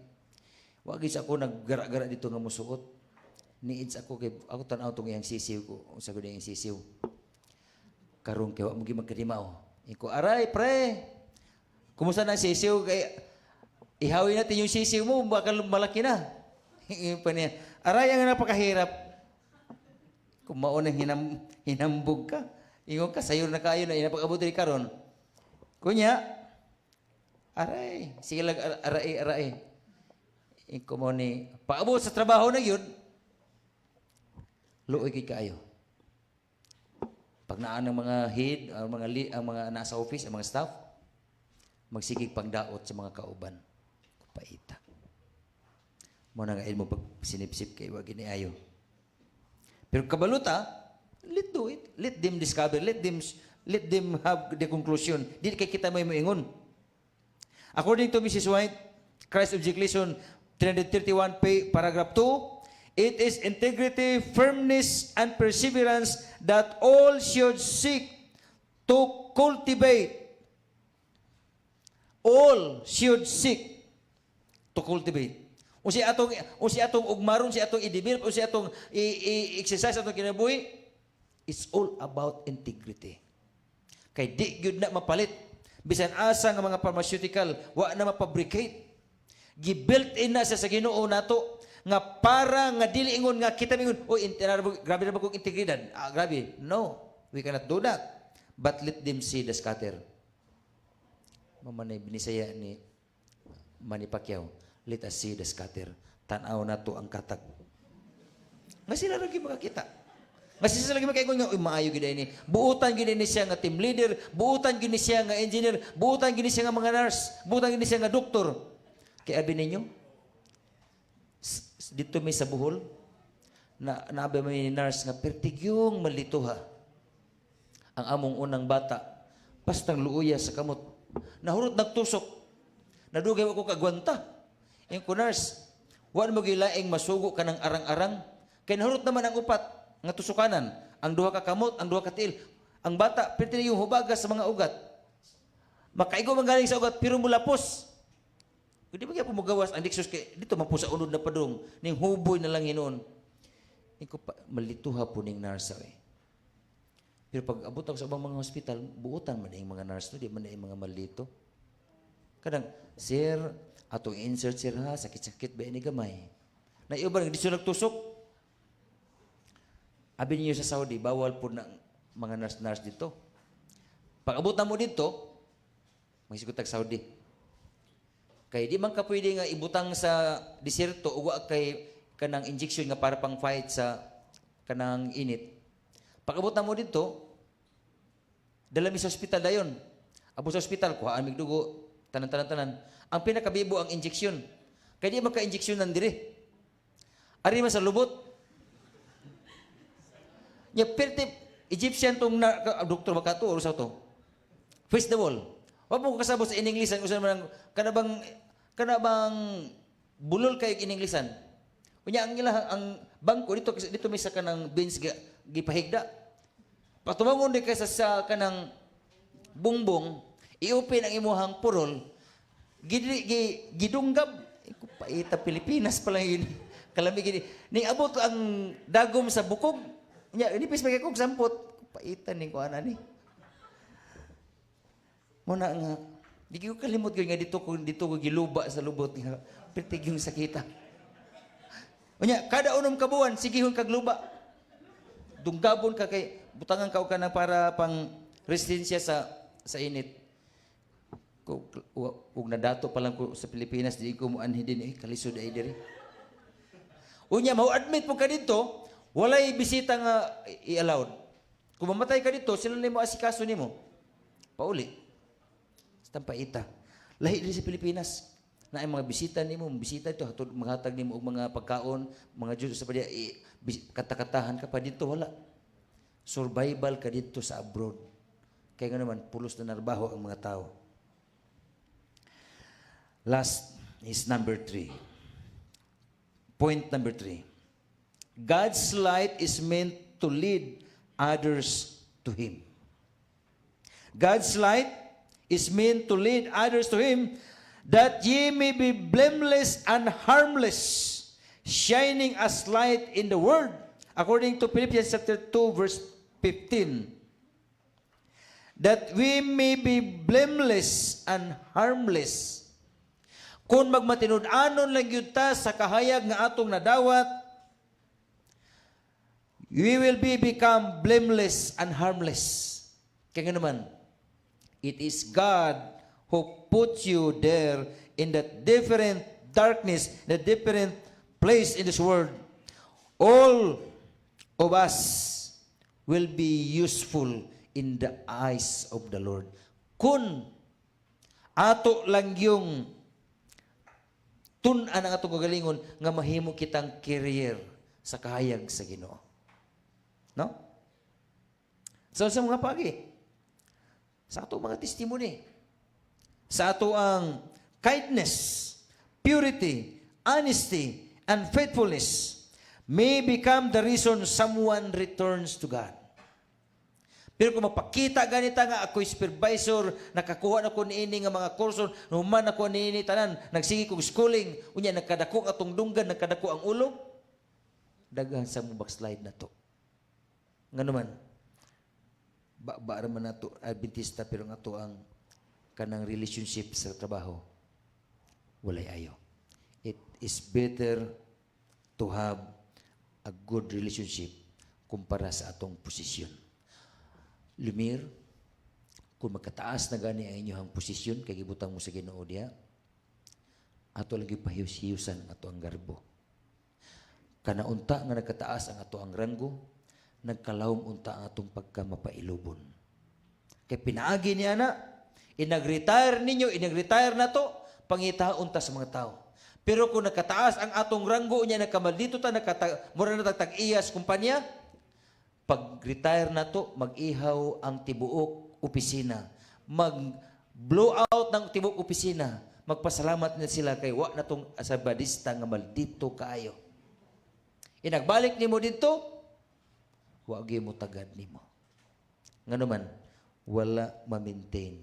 Wagis ako naggara-gara dito nga musuot. Needs ako kay ako tan-aw tong iyang sisiw ko, sa gud iyang sisiw. Karon kay wa mo gi magkadimaw. Iko aray pre. Kumusta na sisiw kay ihawin natin yung sisiw mo, baka malaki na. Pa niya, aray ang napakahirap. Kung mao nang hinambog ka, ingon ka sayo na kayo na inapag-abot ri karon. Kunya, aray, sige lang aray. Iko mo ni paabot sa trabaho na yun, luoy kay kaayo. Pag naan ng mga head, ang mga nasa office, ang mga staff, magsigig pangdaot sa mga kauban. Paita. Mo na nga mo pag sinipsip kay wag ni ayo. Pero kabaluta, let do it. Let them discover. Let them have the conclusion. Di kay kita may moingon. According to Mrs. White, Christ Object Lesson 331 paragraph 2, it is integrity, firmness, and perseverance that all should seek to cultivate. All should seek to cultivate. O si atong ugmaron, si atong i-develop, o si atong i-exercise atong kinabuhi, it's all about integrity. Kay di gyud na mapalit. Bisan asa nga mga pharmaceutical, wa na mapabricate. Gi-built in na sa Ginoo nato nga para nga dili ingon nga kita mingon, grabe na ba kong integridad? Grabe. No, we cannot do that. But let them see the scatter. Mamanay binisaya ni Manny Pacquiao. Let us see the scatter. Tanaw na to ang katag. Nga sila lagi makakita. Nga sila lagi makaingon nga, maayo gina ini. Buutan gina ni siya nga team leader, buutan gina siya nga engineer, buutan gina siya nga mga nurse, buutan gina siya nga doktor. Kaya abi ninyo, dito may sa Bohol, naabi may nurse nga, pertigyong malituha. Ang among unang bata, pastang luuya sa kamot. Nahurot nagtusok. Nadugay ako kagwanta. Yung nurse, wala mo gilaing masugo ka ng arang-arang. Kaya nahurot naman ang upat, nga tusukanan. Ang duha ka kamot, ang duha ka tiil. Ang bata, pwede yung hubaga sa mga ugat. Makaigo man galing sa ugat, pero mulapos. Hindi ba kaya pumugawas ang Dixos kay dito man po sa unod na padung ning huboy na lang hinon. Iko malituha po ning nurse eh. Pero pag abot ako sa ubang mga hospital, buutan man yung mga nurse no, di man yung mga malito. Kadang, sir, atong insert sir ha, sakit-sakit ba ini gamay. Na iyo ba dito nagtusok? Abi niyo sa Saudi, bawal po ng mga nurse dito. Pag abot na mo dito, magsigot tag Saudi. Kay di man ka pwede nga ibutang sa disyerto uwa kay kanang injection nga para pang fight sa kanang init. Pag-abot na mo dito, dala mi sa ospital dayon. Abo sa ospital, kuhaan mig dugo, tanan. Ang pinakabibo ang injection. Kaya di maka-injection nan dire. Ari man sa lubot. Nya perti Egyptian tong doktor makato or sa to. Face the wall. Wa mo kasabot sa ininglesan usa man kana bang bulol kay ininglesan. Unya ang bangko dito may sa kanang bench gipahigda. Patumangon di kay sa kanang bungbong, i-open ang imuhang purol, gidunggab, paita Pilipinas pala yun. Kalami gini. Ning abot ang dagom sa bukog. Nya, nipis magkakog sampot. Paita ning kuana ni. Muna nga, di ko kalimot nga dito ko giluba sa lubot nga. Pertig yung sakita. Unya, kada unom kabuan, sige yung kagluba. Dunggabon ka kay, butangan ka na para pang resistensya sa init. Kung nadato pa lang ko sa Pilipinas, di ko mo anhin din, kalisod ay diri. Unya, mau-admit mo ka dito, walay bisita nga i-allowed. Kung mamatay ka dito, sila na mo asikaso ni mo. Pauli. Tampaita. Lahi din sa Pilipinas. Na ay mga bisita ni mo, bisita ito, maghatag ni mo og mga pagkaon, mga Diyos sa padya, katakatahan ka pa dito, wala. Survival ka dito sa abroad. Kaya nga naman, pulos na narbaho ang mga tao. Last is number 3. Point number 3. God's light is meant to lead others to Him. God's light is meant to lead others to Him, that ye may be blameless and harmless, shining as light in the world, according to Philippians chapter 2, verse 15. That we may be blameless and harmless. Kung magmatinud-anon lang yun ta sa kahayag nga atong nadawat, we will become blameless and harmless. Kaya nga naman, it is God who puts you there in that different darkness, the different place in this world. All of us will be useful in the eyes of the Lord. Kung ato lang yung tun-an ang atong kagalingon nga mahimo kitang career sa kahayag sa Ginoo. No? So sa mga pagi, sa ato mga testimony, sa ato ang kindness, purity, honesty, and faithfulness may become the reason someone returns to God. Pero kung mapakita ganita nga ako'y supervisor, nakakuha na ko niini nga mga kurso, numan ako niini tanan, nagsige kong schooling, unya nagkadako atong dunggan, nagkadako ang ulo, daghan sa mo backslide na to. Nga naman, ba man na to, Adventista, pero nga to ang kanang relationship sa trabaho, walay ayo. It is better to have a good relationship kumpara sa atong posisyon. Lumir, kung magkataas na gani ang inyong posisyon, kay gibutang mo sa Ginoo diha, ato lagi pahiyus-hiyusan ato ang garbo. Kanaunta nga nagkataas ang ato ang ranggo, nagkalawom unta ang atong pagkamapailubon. Kay pinaagi niya na, inag-retire ninyo, inag-retire na to, pangitaon ta sa mga tao. Pero kung nakataas ang atong ranggo niya, nakamaldito ta, mura na tag-iyas kumpanya, pag-retire na to, mag-ihaw ang tibuok opisina. Mag-blow out ng tibuok opisina. Magpasalamat na sila kay wa na tong asabadista nga maldito kaayo. Inagbalik nimo dito, wag mo tagad nimo. Nga naman, wala ma-maintain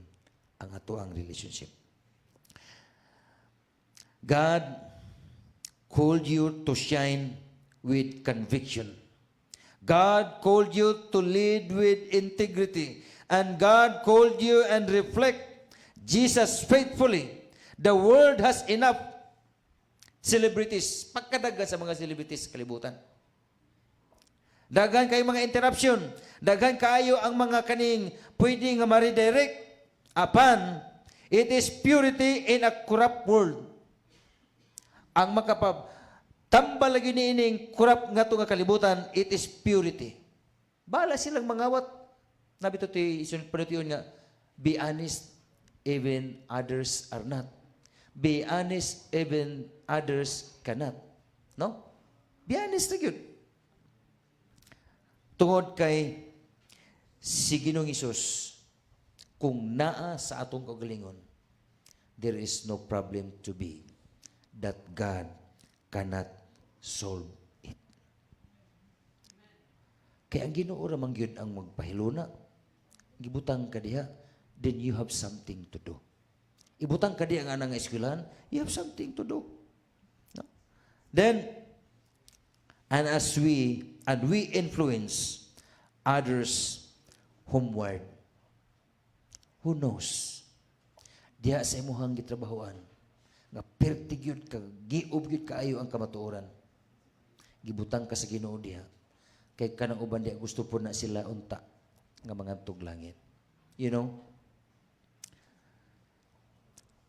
ang ato ang relationship. God called you to shine with conviction. God called you to lead with integrity. And God called you and reflect Jesus faithfully. The world has enough celebrities. Pagkadaga sa mga celebrities sa kalibutan. Daghan kayo mga interruption. Daghan kayo ang mga kaning pwede nga ma-redirect. Apan, it is purity in a corrupt world. Ang Tambal lagi ni ining kurap nga to nga kalibutan, it is purity. Bala silang mangawat. Nabi to ti isun panutiyon nga, be honest even others are not. Be honest even others cannot. No? Be honest na yun. Tungod kay si Ginoong Hesus, kung naa sa atong kaugalingon, there is no problem to be that God cannot solve it. Kaya ang Ginoo ra man gyud ang magpahiluna. Gibutang ka diha, then you have something to do. Ibutang ka diha nga nang eskwelahan, you have something to do. No? Then, and we influence others homeward. Who knows? Diha sa imuhang gitrabahoan, nga perti gyud ka, giob gyud kaayo ang kamatuoran. Gibutang ka sa Ginoo diha. Kay kanang uban diha gusto po na sila unta nga mangantog langit. You know?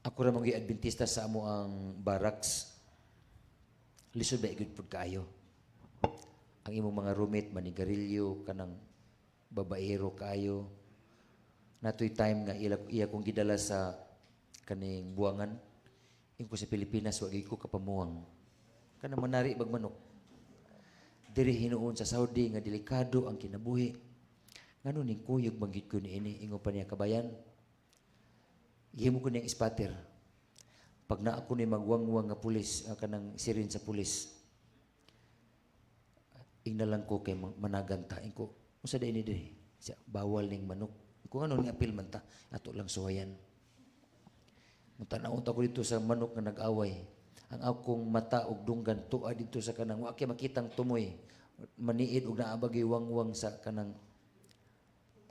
Ako ra mga Adventista sa amo ang barracks. Lisod ba gyud pud kaayo. Ang imong mga roommate manigarilyo kanang babaero kaayo. Natoy time nga iya kong gidala sa kaning buwangan. Ingko sa Pilipinas wagi ko kapamuwang. Kanang manari bag manok. Diri hinuon sa Saudi nga delikado ang kinabuhi. Ngano ning kuyog banggit ko niini ingon pa niya kabayan. Gihimo ko niyang spatter. Pag naa ko ni magwangwang nga pulis kanang sirin sa pulis. Ingnalang ko kay managanta ingko unsa day ni diri? Siya bawal ning manok. Kung ano ni apil man ta ato lang suwayan. Mutanaw ta ko dito sa manok nga nag-away. Ang akong mata og dunggan tuwa dito sa kanang wa kay makitang tumoy maniid og naabagay wangwang sa kanang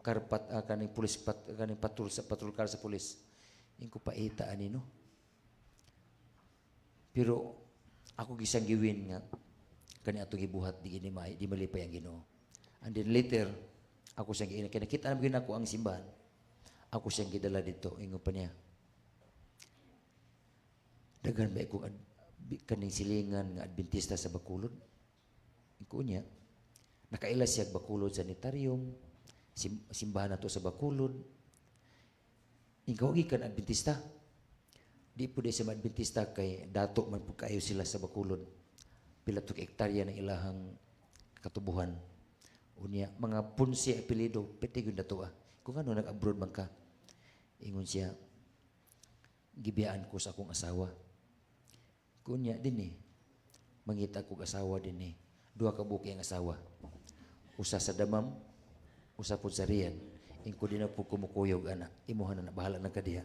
karpat kaning pulis kaning patrol car sa pulis ingko paita ani no. Pero ako gisang giwin nga kani ato gibuhat di malipay ang Ginoo. And then later ako siyang kay nakita namin ako ang simbahan. Ako siyang gidala dito ingon pa niya. Daghan ba ko kaning silingan nga Adventista sa Bacolod. Iko niya, nakaila siya Bacolod Sanitarium, simbahan nato sa Bacolod. Ikaw gikan Adventista. Di po di sa Adventista kay dato man po kayo sila sa Bacolod. Pila to ka hektarya ng ilahang katubuhan. Unya, mga punsi apelido, pwede yun na to Kung ano, nag-abroad man ka. Ingon siya, gibiyaan ko sa akong asawa. Kunya din mangita kong asawa din Dua ka buki ang asawa. Usa sa damam, usa po sa riyan. Ingko din na po kumukuyog, anak. Imuhan na bahala ng kadiha.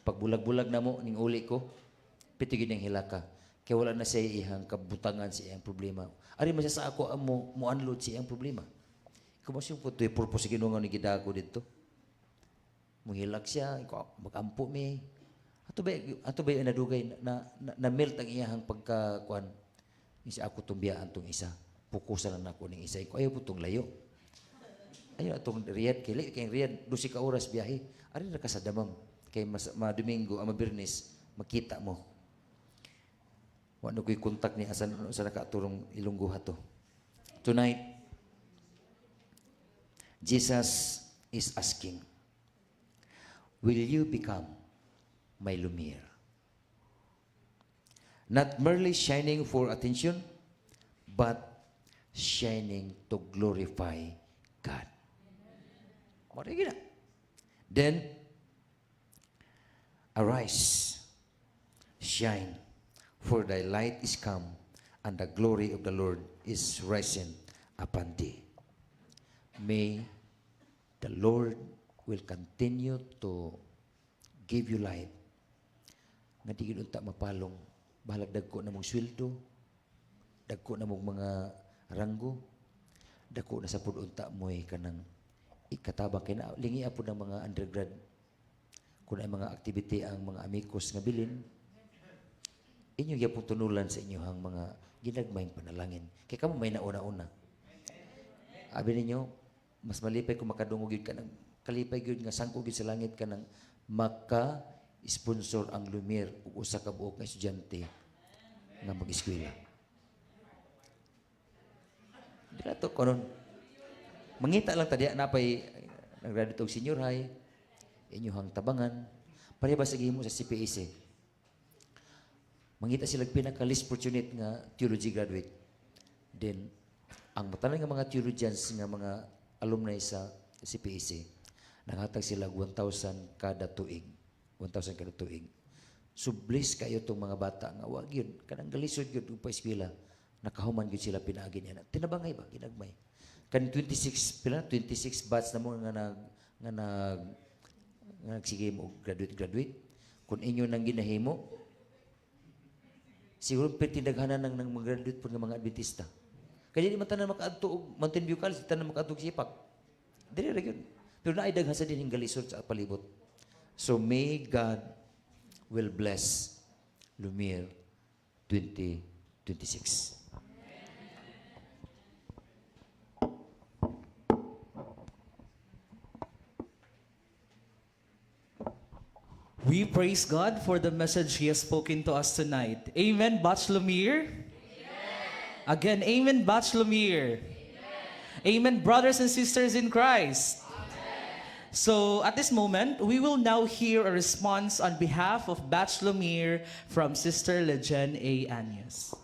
Pag bulag-bulag na mo, ning uli ko, pitigin ng hilaka. Kaya wala na siya ihang kabutangan sa iyang problema. Ari man siya sa ako, mo unload sa iyang problema. Ikaw mas yung po ito, purpose ginungan ni Gidako dito. Muhilak siya, mag-ampo mi. Ato ba yung nadugay na melt ang iyahang pagkakuan. Isa ako tumbiyaan tong isa. Pukusan lang ako ng isa. Ayaw po tong layo. Ayaw atong Riyadh. Kaya Riyadh, 12 ka oras biyahe. Ari na ka sa damam. Kaya Domingo, Birnis, makita mo. Wano ko'y kontak ni asan sa nakaturong Ilonggo to. Tonight, Jesus is asking, will you become my lumiere? Not merely shining for attention, but shining to glorify God. Marigina. Then, arise, shine, for thy light is come, and the glory of the Lord is risen upon thee. May the Lord will continue to give you light. Nga di unta mapalong, bahalag dagko na mong sweldo, dagko na mong mga ranggo, dagko na sa pudunta mo'y kanang ikatabang kay na lingi po ng mga undergrad. Kung ay mga activity ang mga amigos nga bilin, inyo gyapon tunulan sa inyohang mga ginagmayng panalangin. Kay kamo may nauna-una. Abi ninyo, mas malipay kung makadungog yun ka ng kalipay yun nga sangkog yun sa langit ka ng maka-sponsor ang Lumiere o usa ka buok nga estudyante nga mag-eskwela. Di na to, karon. Mangita lang tadi, napay nag-graduate og senior high, inyuhang tabangan, pareha ba sa gihimo sa CPAC? Mangita sila pinaka-least fortunate nga theology graduate. Then, ang matalan nga mga theologians nga mga alumni sa CPAC, naghatag sila 1,000 kada tuig. 1,000 kada tuig. So, bless kayo itong mga bata nga wag yun. Kanang galisod yun pa eskwela. Nakahuman yun sila pinaagin yan. Tinabangay ba? Ginagmay. Kan 26 batch na mo nga nagsige mo graduate. Kung inyo nang ginahimo, siguro pitindaghanan ng mag-graduate po ng mga Adventista. Kaya di man tanan makaadto og Mountain View College, tanan makaadto og Sipak. Dili ra gyud. Pero naay daghan sa dinhing galisod sa palibot. So may God will bless Lumiere 2026. We praise God for the message He has spoken to us tonight. Amen, Batch Lumiere? Again, amen, Batch Lumiere? Amen, brothers and sisters in Christ? So, at this moment, we will now hear a response on behalf of Batch Lumiere from Sister Lejen A. Anyas.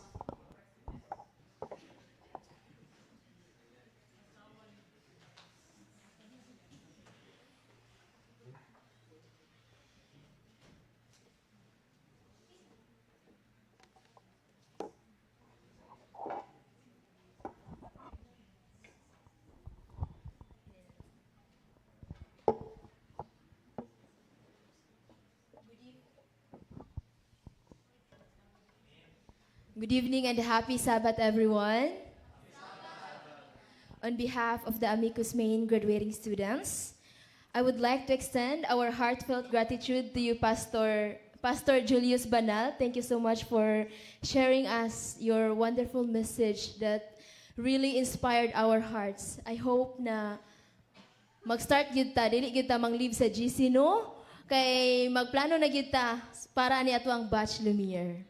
Good evening and happy Sabbath, everyone. On behalf of the Amicus Main graduating students, I would like to extend our heartfelt gratitude to you, Pastor Julius Banal. Thank you so much for sharing us your wonderful message that really inspired our hearts. I hope na mag-start gyud ta, dili gyud ta mang-leave sa GC, no? Kay magplano na gyud ta para ni ato ang Batch Lumiere.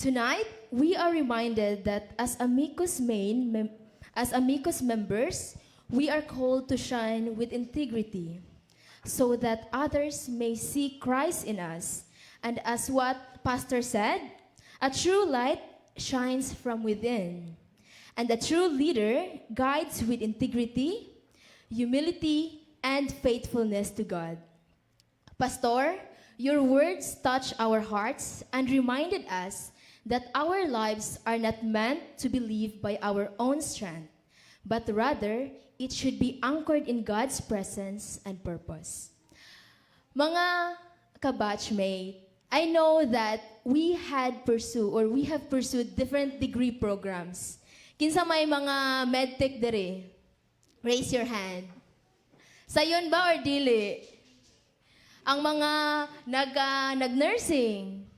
Tonight, we are reminded that as Amicus members, we are called to shine with integrity so that others may see Christ in us. And as what Pastor said, a true light shines from within. And a true leader guides with integrity, humility, and faithfulness to God. Pastor, your words touch our hearts and reminded us that our lives are not meant to be lived by our own strength, but rather, it should be anchored in God's presence and purpose. Mga kabatchmate, I know that we have pursued different degree programs. Kinsa may mga medtech dere? Raise your hand. Sayon ba or dili? Ang mga nag-nursing,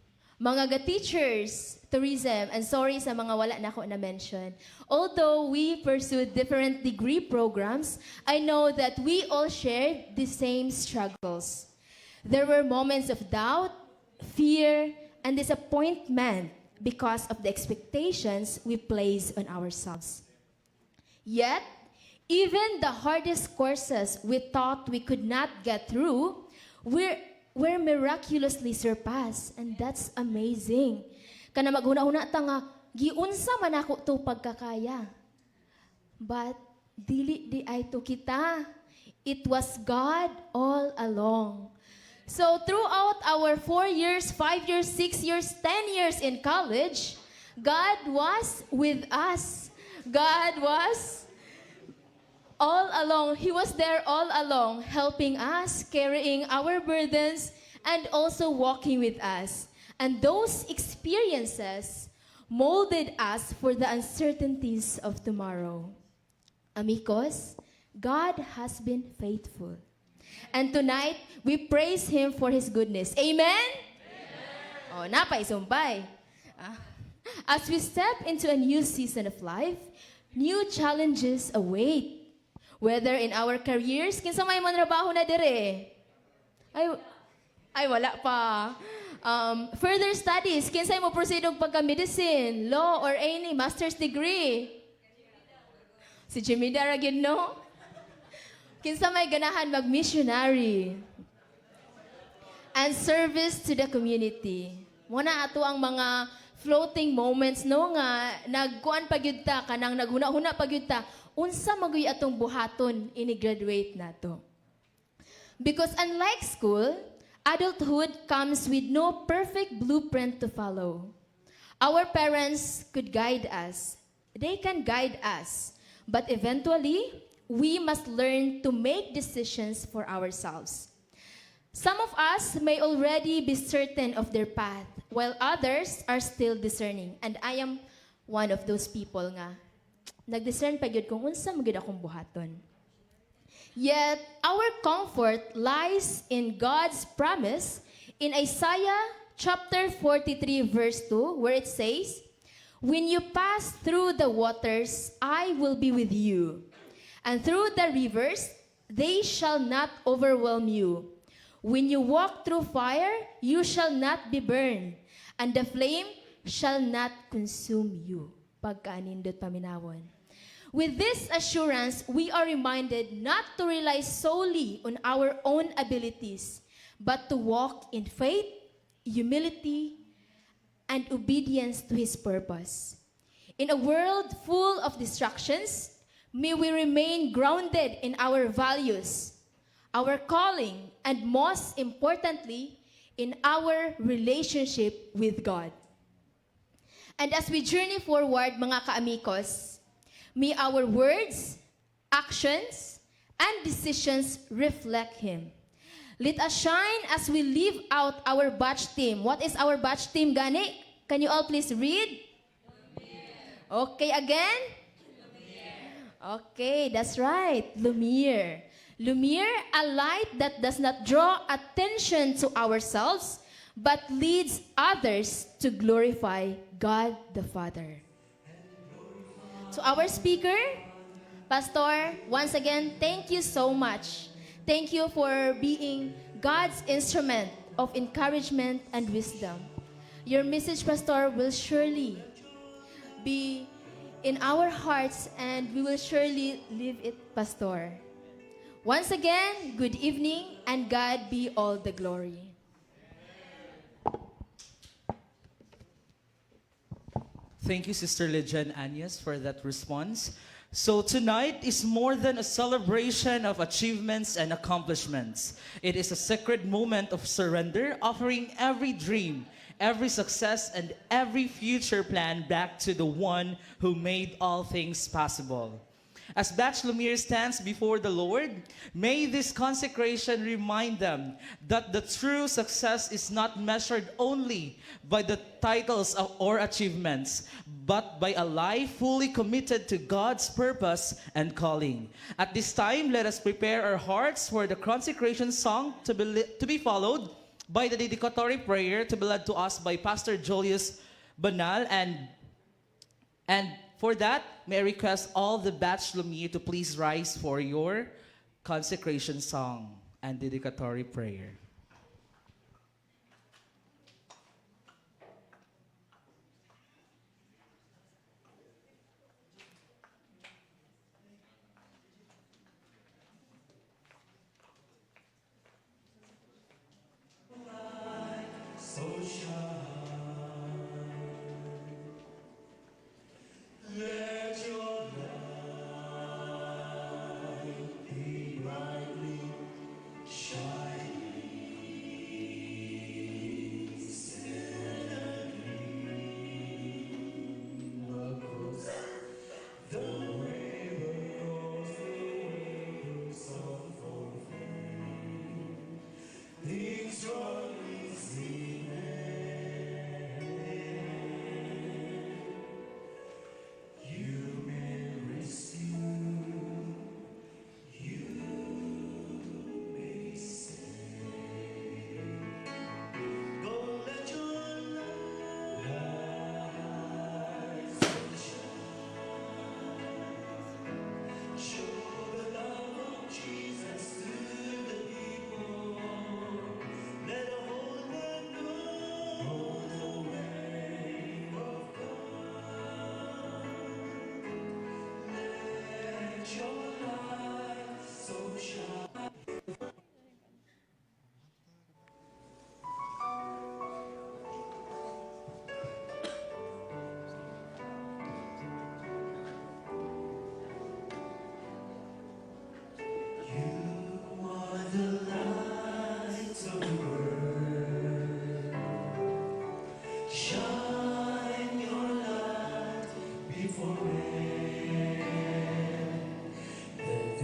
mga teachers, tourism, and sorry sa mga wala na ako na-mention. Although we pursued different degree programs, I know that we all shared the same struggles. There were moments of doubt, fear, and disappointment because of the expectations we place on ourselves. Yet, even the hardest courses we thought we could not get through were miraculously surpassed, and that's amazing. Kana maghuna-huna ta nga giunsa man ako to pagkakaya. But dili di ay to kita. It was God all along. So throughout our 4 years, 5 years, 6 years, 10 years in college, God was with us. God was all along. He was there all along, helping us, carrying our burdens, and also walking with us. And those experiences molded us for the uncertainties of tomorrow. Amigos, God has been faithful. And tonight, we praise Him for His goodness. Amen? Oh, napay sumpay. As we step into a new season of life, new challenges await. Whether in our careers, kinsa may man trabaho na dire? Ay, wala pa. Further studies, kinsay mo proceed og pagka-medicine, law, or any master's degree? Si Jimmy Dara gyud no? Kinsa may ganahan mag-missionary and service to the community. Muna ato ang mga floating moments no nga nagkuan pagyud ta kanang naghuna-huna pagyud ta unsa maguy atong buhaton ini-graduate nato. Because unlike school, adulthood comes with no perfect blueprint to follow. Our parents could guide us. They can guide us. But eventually, we must learn to make decisions for ourselves. Some of us may already be certain of their path, while others are still discerning. And I am one of those people nga. Nag-discern pa gyud kung unsa magyud akong buhaton. Yet, our comfort lies in God's promise in Isaiah chapter 43, verse 2, where it says, "When you pass through the waters, I will be with you. And through the rivers, they shall not overwhelm you. When you walk through fire, you shall not be burned, and the flame shall not consume you." Pagkaanindot paminawon. With this assurance, we are reminded not to rely solely on our own abilities, but to walk in faith, humility, and obedience to His purpose. In a world full of distractions, may we remain grounded in our values, our calling, and most importantly, in our relationship with God. And as we journey forward, mga kaamikos, may our words, actions, and decisions reflect Him. Let us shine as we live out our batch theme. What is our batch theme, Gani? Can you all please read? Okay, again? Okay, that's right. Lumiere. Lumiere, a light that does not draw attention to ourselves, but leads others to glorify God the Father. To our speaker, Pastor, once again, thank you so much. Thank you for being God's instrument of encouragement and wisdom. Your message, Pastor, will surely be in our hearts and we will surely live it, Pastor. Once again, good evening and God be all the glory. Thank you, Sister Lejan Anyas, for that response. So tonight is more than a celebration of achievements and accomplishments. It is a sacred moment of surrender, offering every dream, every success, and every future plan back to the one who made all things possible. As Batch Lumiere stands before the Lord, may this consecration remind them that the true success is not measured only by the titles or achievements, but by a life fully committed to God's purpose and calling. At this time, let us prepare our hearts for the consecration song to be followed by the dedicatory prayer to be led to us by Pastor Julius Banal. And for that, may I request all the Batch Lumiere to please rise for your consecration song and dedicatory prayer. Shine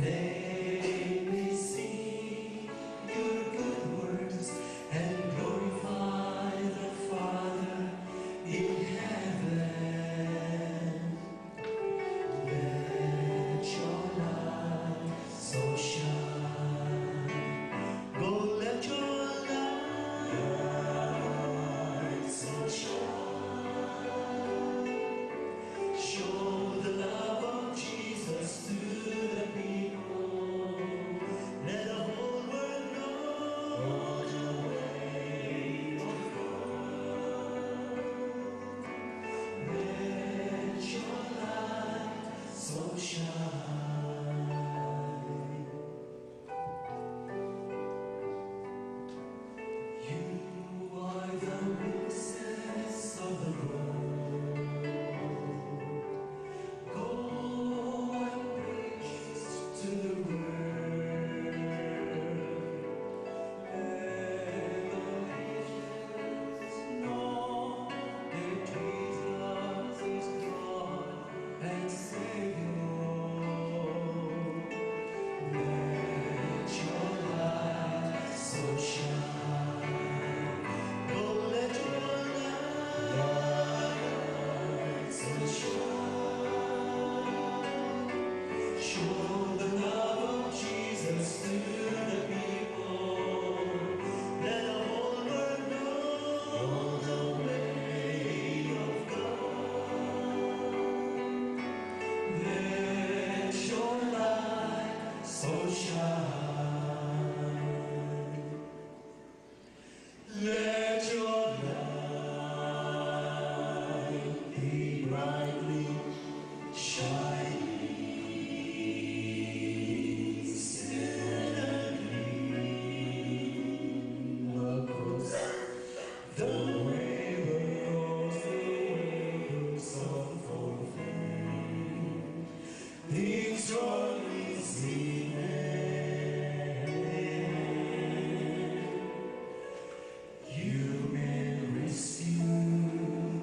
They may see your good works and glorify the Father in heaven. Let your light so shine. Go, let your light so shine. Show the love of Jesus to the people. Let the whole world know the way of God. Let your light so shine. You are the witnesses of the world. Go and preach to the world. Let the nations know that Jesus is God and Savior. Let your light so shine. Go, let your light so shine. Show the love of Jesus to the people. Let the whole world know the way of God. Let your light so shine. Let your light be brightly shining steadily across the waves of fulfilling things only seen. Human rescue,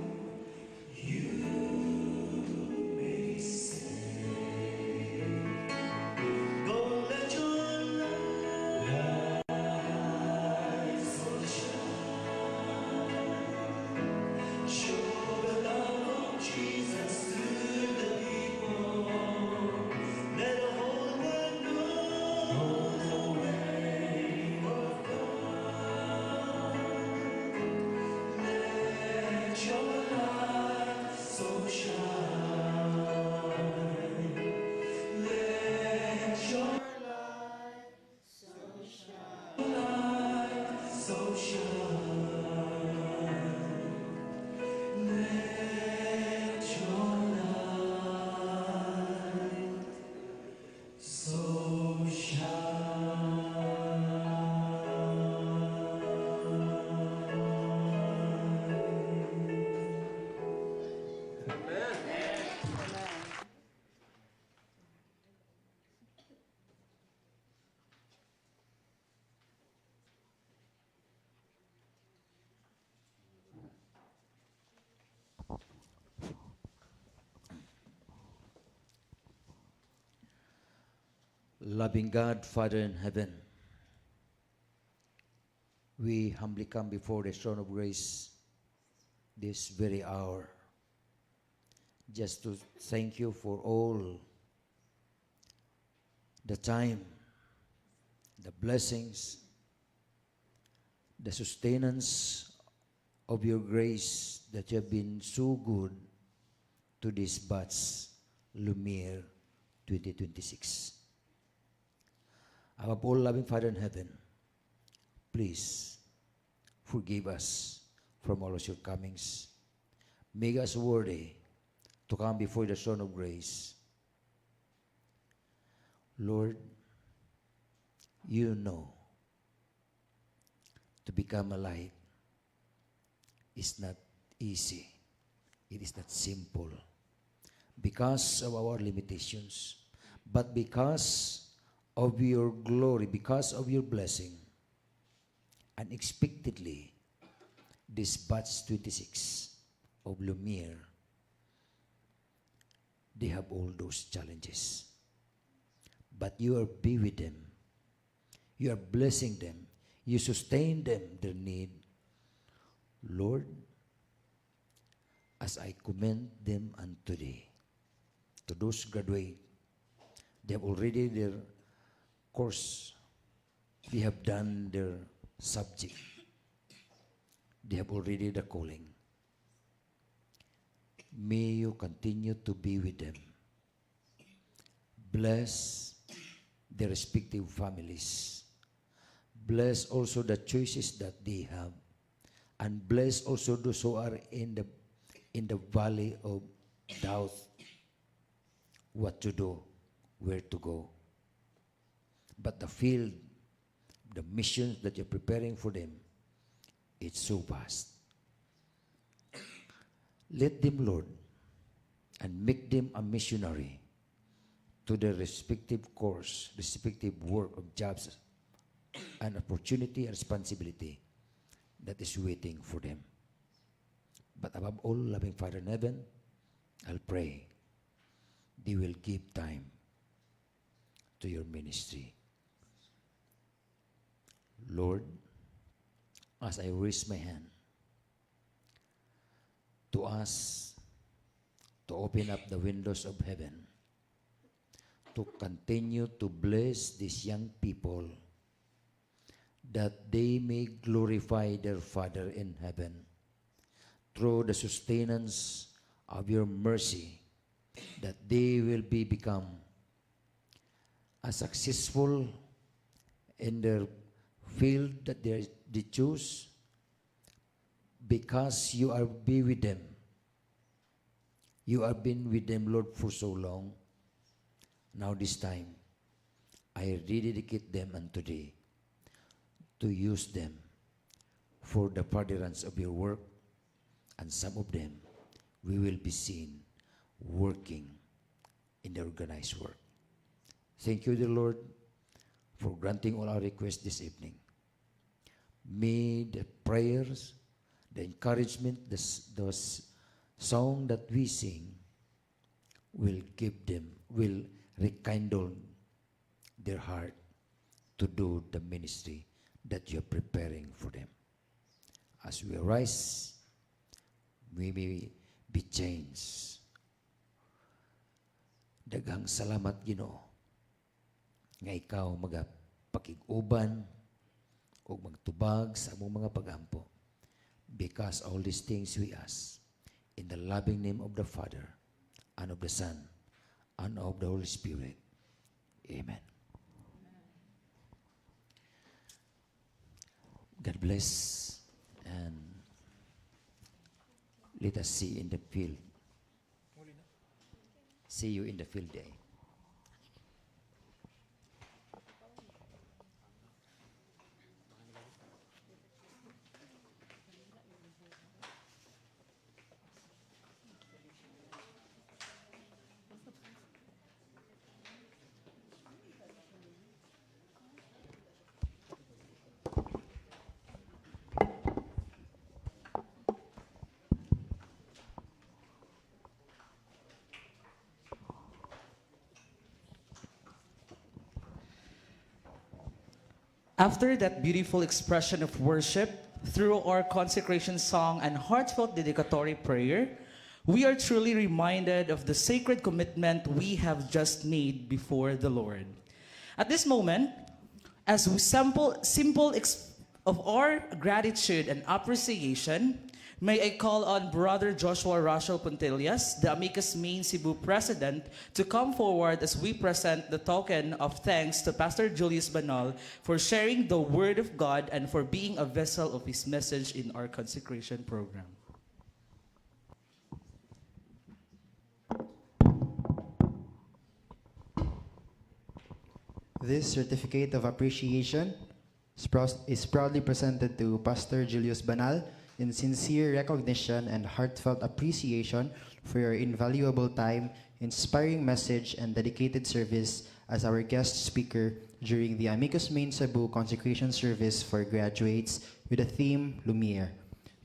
you may say. Go, let your light so shine. Show the love of Jesus to the people. Let the whole world know the way of God. Let your light so shine. Let your light so shine. Let your light so Loving God, Father in heaven, we humbly come before the throne of grace this very hour just to thank you for all the time, the blessings, the sustenance of your grace that you have been so good to this batch Lumiere 2026. Above all, loving Father in heaven, please forgive us from all our shortcomings. Make us worthy to come before the throne of grace. Lord, you know to become a light is not easy. It is not simple because of our limitations, but because of your glory, because of your blessing, unexpectedly, this batch 26 of Lumiere, they have all those challenges. but you are be with them. You are blessing them. You sustain them, their need. Lord, as I commend them unto thee, to those graduate, they have already their course. They have done their subject. They have already the calling. May you continue to be with them. Bless their respective families. Bless also the choices that they have. And bless also those who are in the valley of doubt, what to do, where to go. But the field, the missions that you're preparing for them, it's so vast. Let them, Lord, and make them a missionary to their respective course, respective work of jobs, and opportunity and responsibility that is waiting for them. But above all, loving Father in heaven, I'll pray they will give time to your ministry. Lord, as I raise my hand to us to open up the windows of heaven, to continue to bless these young people, that they may glorify their Father in heaven through the sustenance of your mercy, that they will become as successful in their field that they choose, because you are be with them. You have been with them, Lord, for so long. Now this time, I rededicate them unto thee, to use them for the furtherance of your work, and some of them we will be seen working in the organized work. Thank you, dear Lord, for granting all our requests this evening. May the prayers, the encouragement, those song that we sing will rekindle their heart to do the ministry that you're preparing for them. As we arise, we may be changed. Daghang salamat, Ginoo, nga ikaw magapakig-uban o magtubag sa among mga pagampo. Because all these things we ask in the loving name of the Father, and of the Son, and of the Holy Spirit. Amen. God bless, and let us see in the field. See you in the field day. After that beautiful expression of worship through our consecration song and heartfelt dedicatory prayer, we are truly reminded of the sacred commitment we have just made before the Lord. At this moment, as we simple of our gratitude and appreciation, may I call on Brother Joshua Rachel Puntillas, the Amicus Main Cebu President, to come forward as we present the token of thanks to Pastor Julius Banal for sharing the Word of God and for being a vessel of his message in our consecration program. This certificate of appreciation is proudly presented to Pastor Julius Banal in sincere recognition and heartfelt appreciation for your invaluable time, inspiring message, and dedicated service as our guest speaker during the Amicus Main Cebu consecration service for graduates with the theme Lumiere.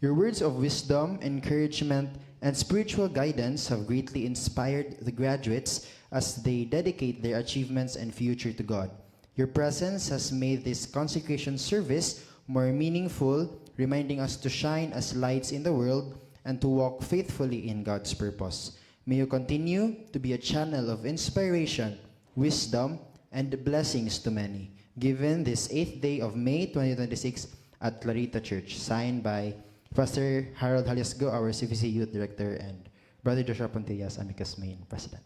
Your words of wisdom, encouragement, and spiritual guidance have greatly inspired the graduates as they dedicate their achievements and future to God. Your presence has made this consecration service more meaningful, reminding us to shine as lights in the world and to walk faithfully in God's purpose. May you continue to be a channel of inspiration, wisdom, and blessings to many. Given this 8th day of May 2026 at Clarita Church, signed by Pastor Harold Haliasgo, our CVC Youth Director, and Brother Joshua Pontillas, Amicus Main President.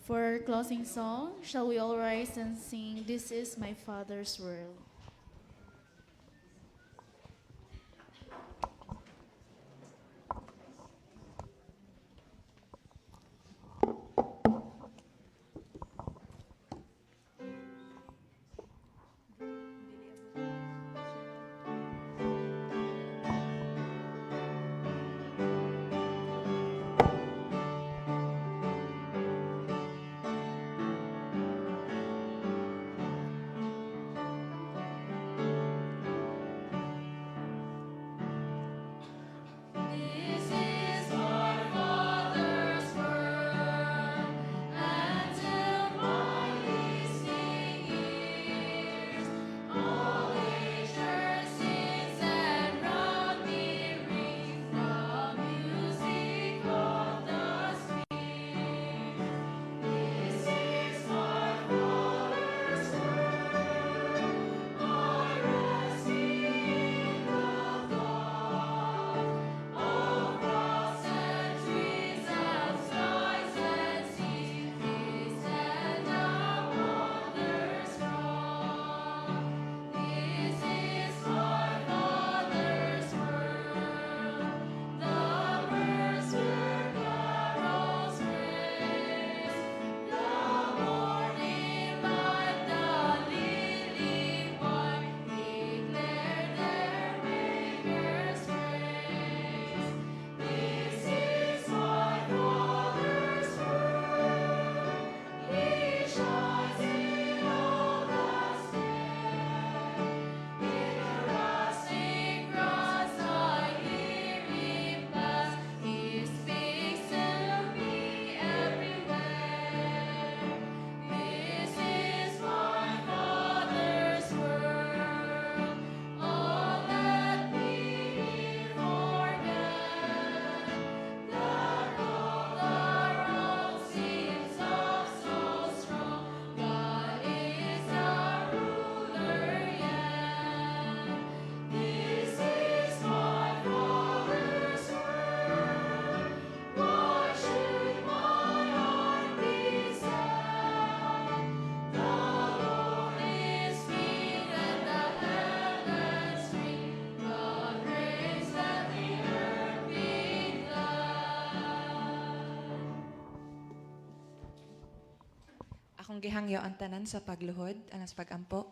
For our closing song, shall we all rise and sing, This is my Father's World? This is my Father's world, and till my listening ears, all nature sings and round me ring the music of the spheres. This is my Father's world, I rest in the thought of rocks and trees and skies and seas, peace and a wonders wrought. This is my Father's world. The birds their carols raise, the morning light, the lily white declare their Maker's praise. This is my Father's world. He shines in all the sky. In the rusting grass I hear him pass. He speaks to me everywhere. This is my Father's world. All that we forget, that all the wrong seems of so strong. God is our ruler yet. This is my Father's world. Why should my heart be sad? The Lord is King and the heavens ring. God reigns, let the earth be glad. Akong gihangyo ang tanan sa pagluhod, anas pagampo.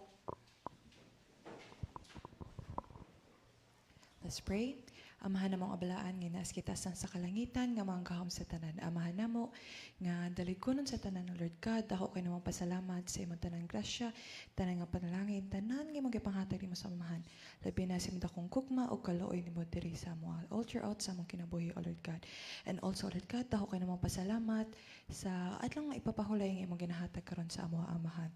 Let's pray. Amahan namong abalaan nga naas kita sa kalangitan nga mga gahom sa tanan. Amahan namo nga daligunon sa tanan ng Lord God. Ako kay namong pasalamat sa imong tanan grasya, tanan nga panalangin, tanan nga imong gipanghatag nimo sa amahan. Labi na sa imong dakong gugma o kaluoy nimo diri sa among altar out sa among kinabuhi, O Lord God. And also, Lord God, ako kay namong pasalamat sa adlaw nga ipapahulay nga imong ginahatag karon sa among amahan.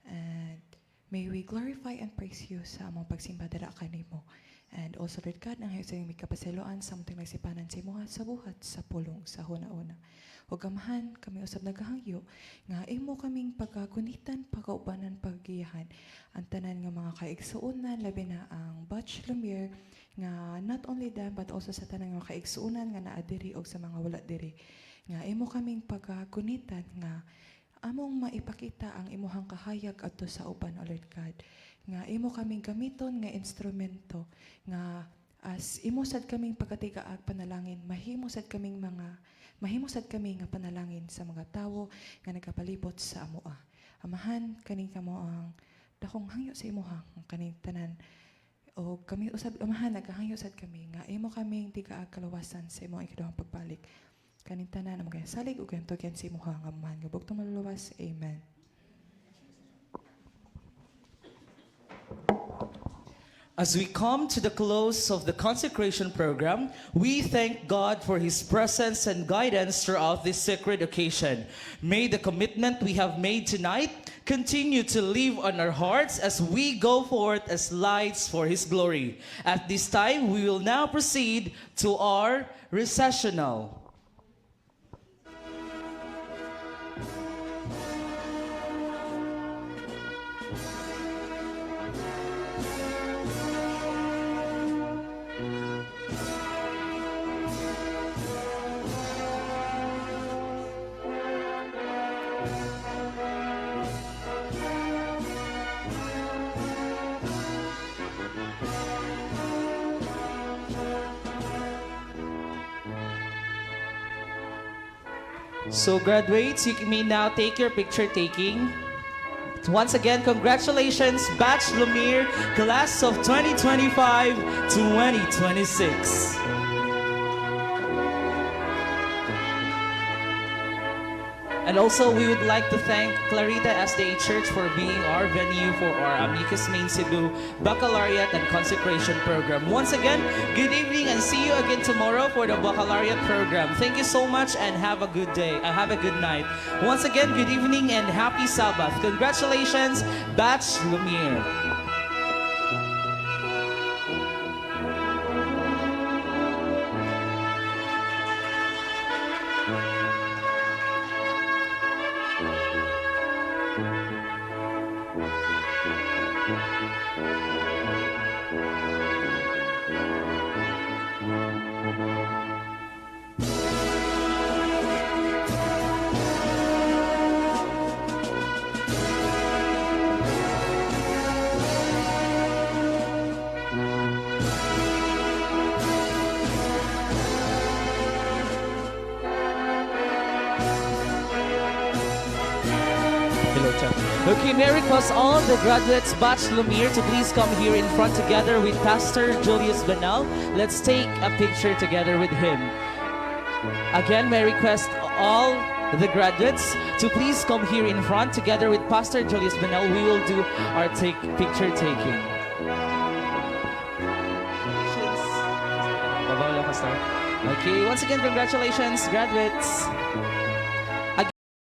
And may we glorify and praise you sa among pagsimba dira kanimo. And also, Lord God, nang sa may kapasiloan sa munting nagsipanan sa imuha sa buhat sa pulong sa huna-una. O gamahan, kami usab nagahangyo, nga imo kaming pagkagunitan, pagkaubanan, paggiyahan. Ang tanan nga mga kaigsuunan, labi na ang Batch Lumiere, nga not only them, but also sa tanan nga kaigsuunan nga naadiri o sa mga wala diri. Nga imo kaming pagkagunitan, nga among maipakita ang imuhang kahayag adto sa uban, O Lord God. Nga imo kaming gamiton nga instrumento nga As imusad kaming pagkatigaag panalangin, mahimusad kami nga panalangin sa mga tawo nga nagapalibot sa amoa. Amahan, kani kamo ang dakong hangyo sa imuha, ang kaning tanan. O kami usab, amahan, naghahangyo sad kami, nga imo kaming tigaag kalawasan sa imong ikaduhang pagbalik. Kaning tanan, ang mga salig ug gantogen sa imuha, nga amahan, nga bugtong maluluwas. Amen. As we come to the close of the consecration program, we thank God for His presence and guidance throughout this sacred occasion. May the commitment we have made tonight continue to live on our hearts as we go forth as lights for His glory. At this time, we will now proceed to our recessional. So graduates, you may now take your picture taking. Once again, congratulations, Batch Lumiere, class of 2025-2026. And also, we would like to thank Clarita SDA Church for being our venue for our Amicus Main Cebu Baccalaureate and Consecration Program. Once again, good evening and see you again tomorrow for the Baccalaureate Program. Thank you so much and have a good day. Have a good night. Once again, good evening and happy Sabbath. Congratulations, Batch Lumiere. Okay, may I request all the graduates, Batch Lumiere, to please come here in front together with Pastor Julius Banal. Let's take a picture together with him. Again, may I request all the graduates to please come here in front together with Pastor Julius Banal. We will do our picture taking. Okay, once again, congratulations, graduates.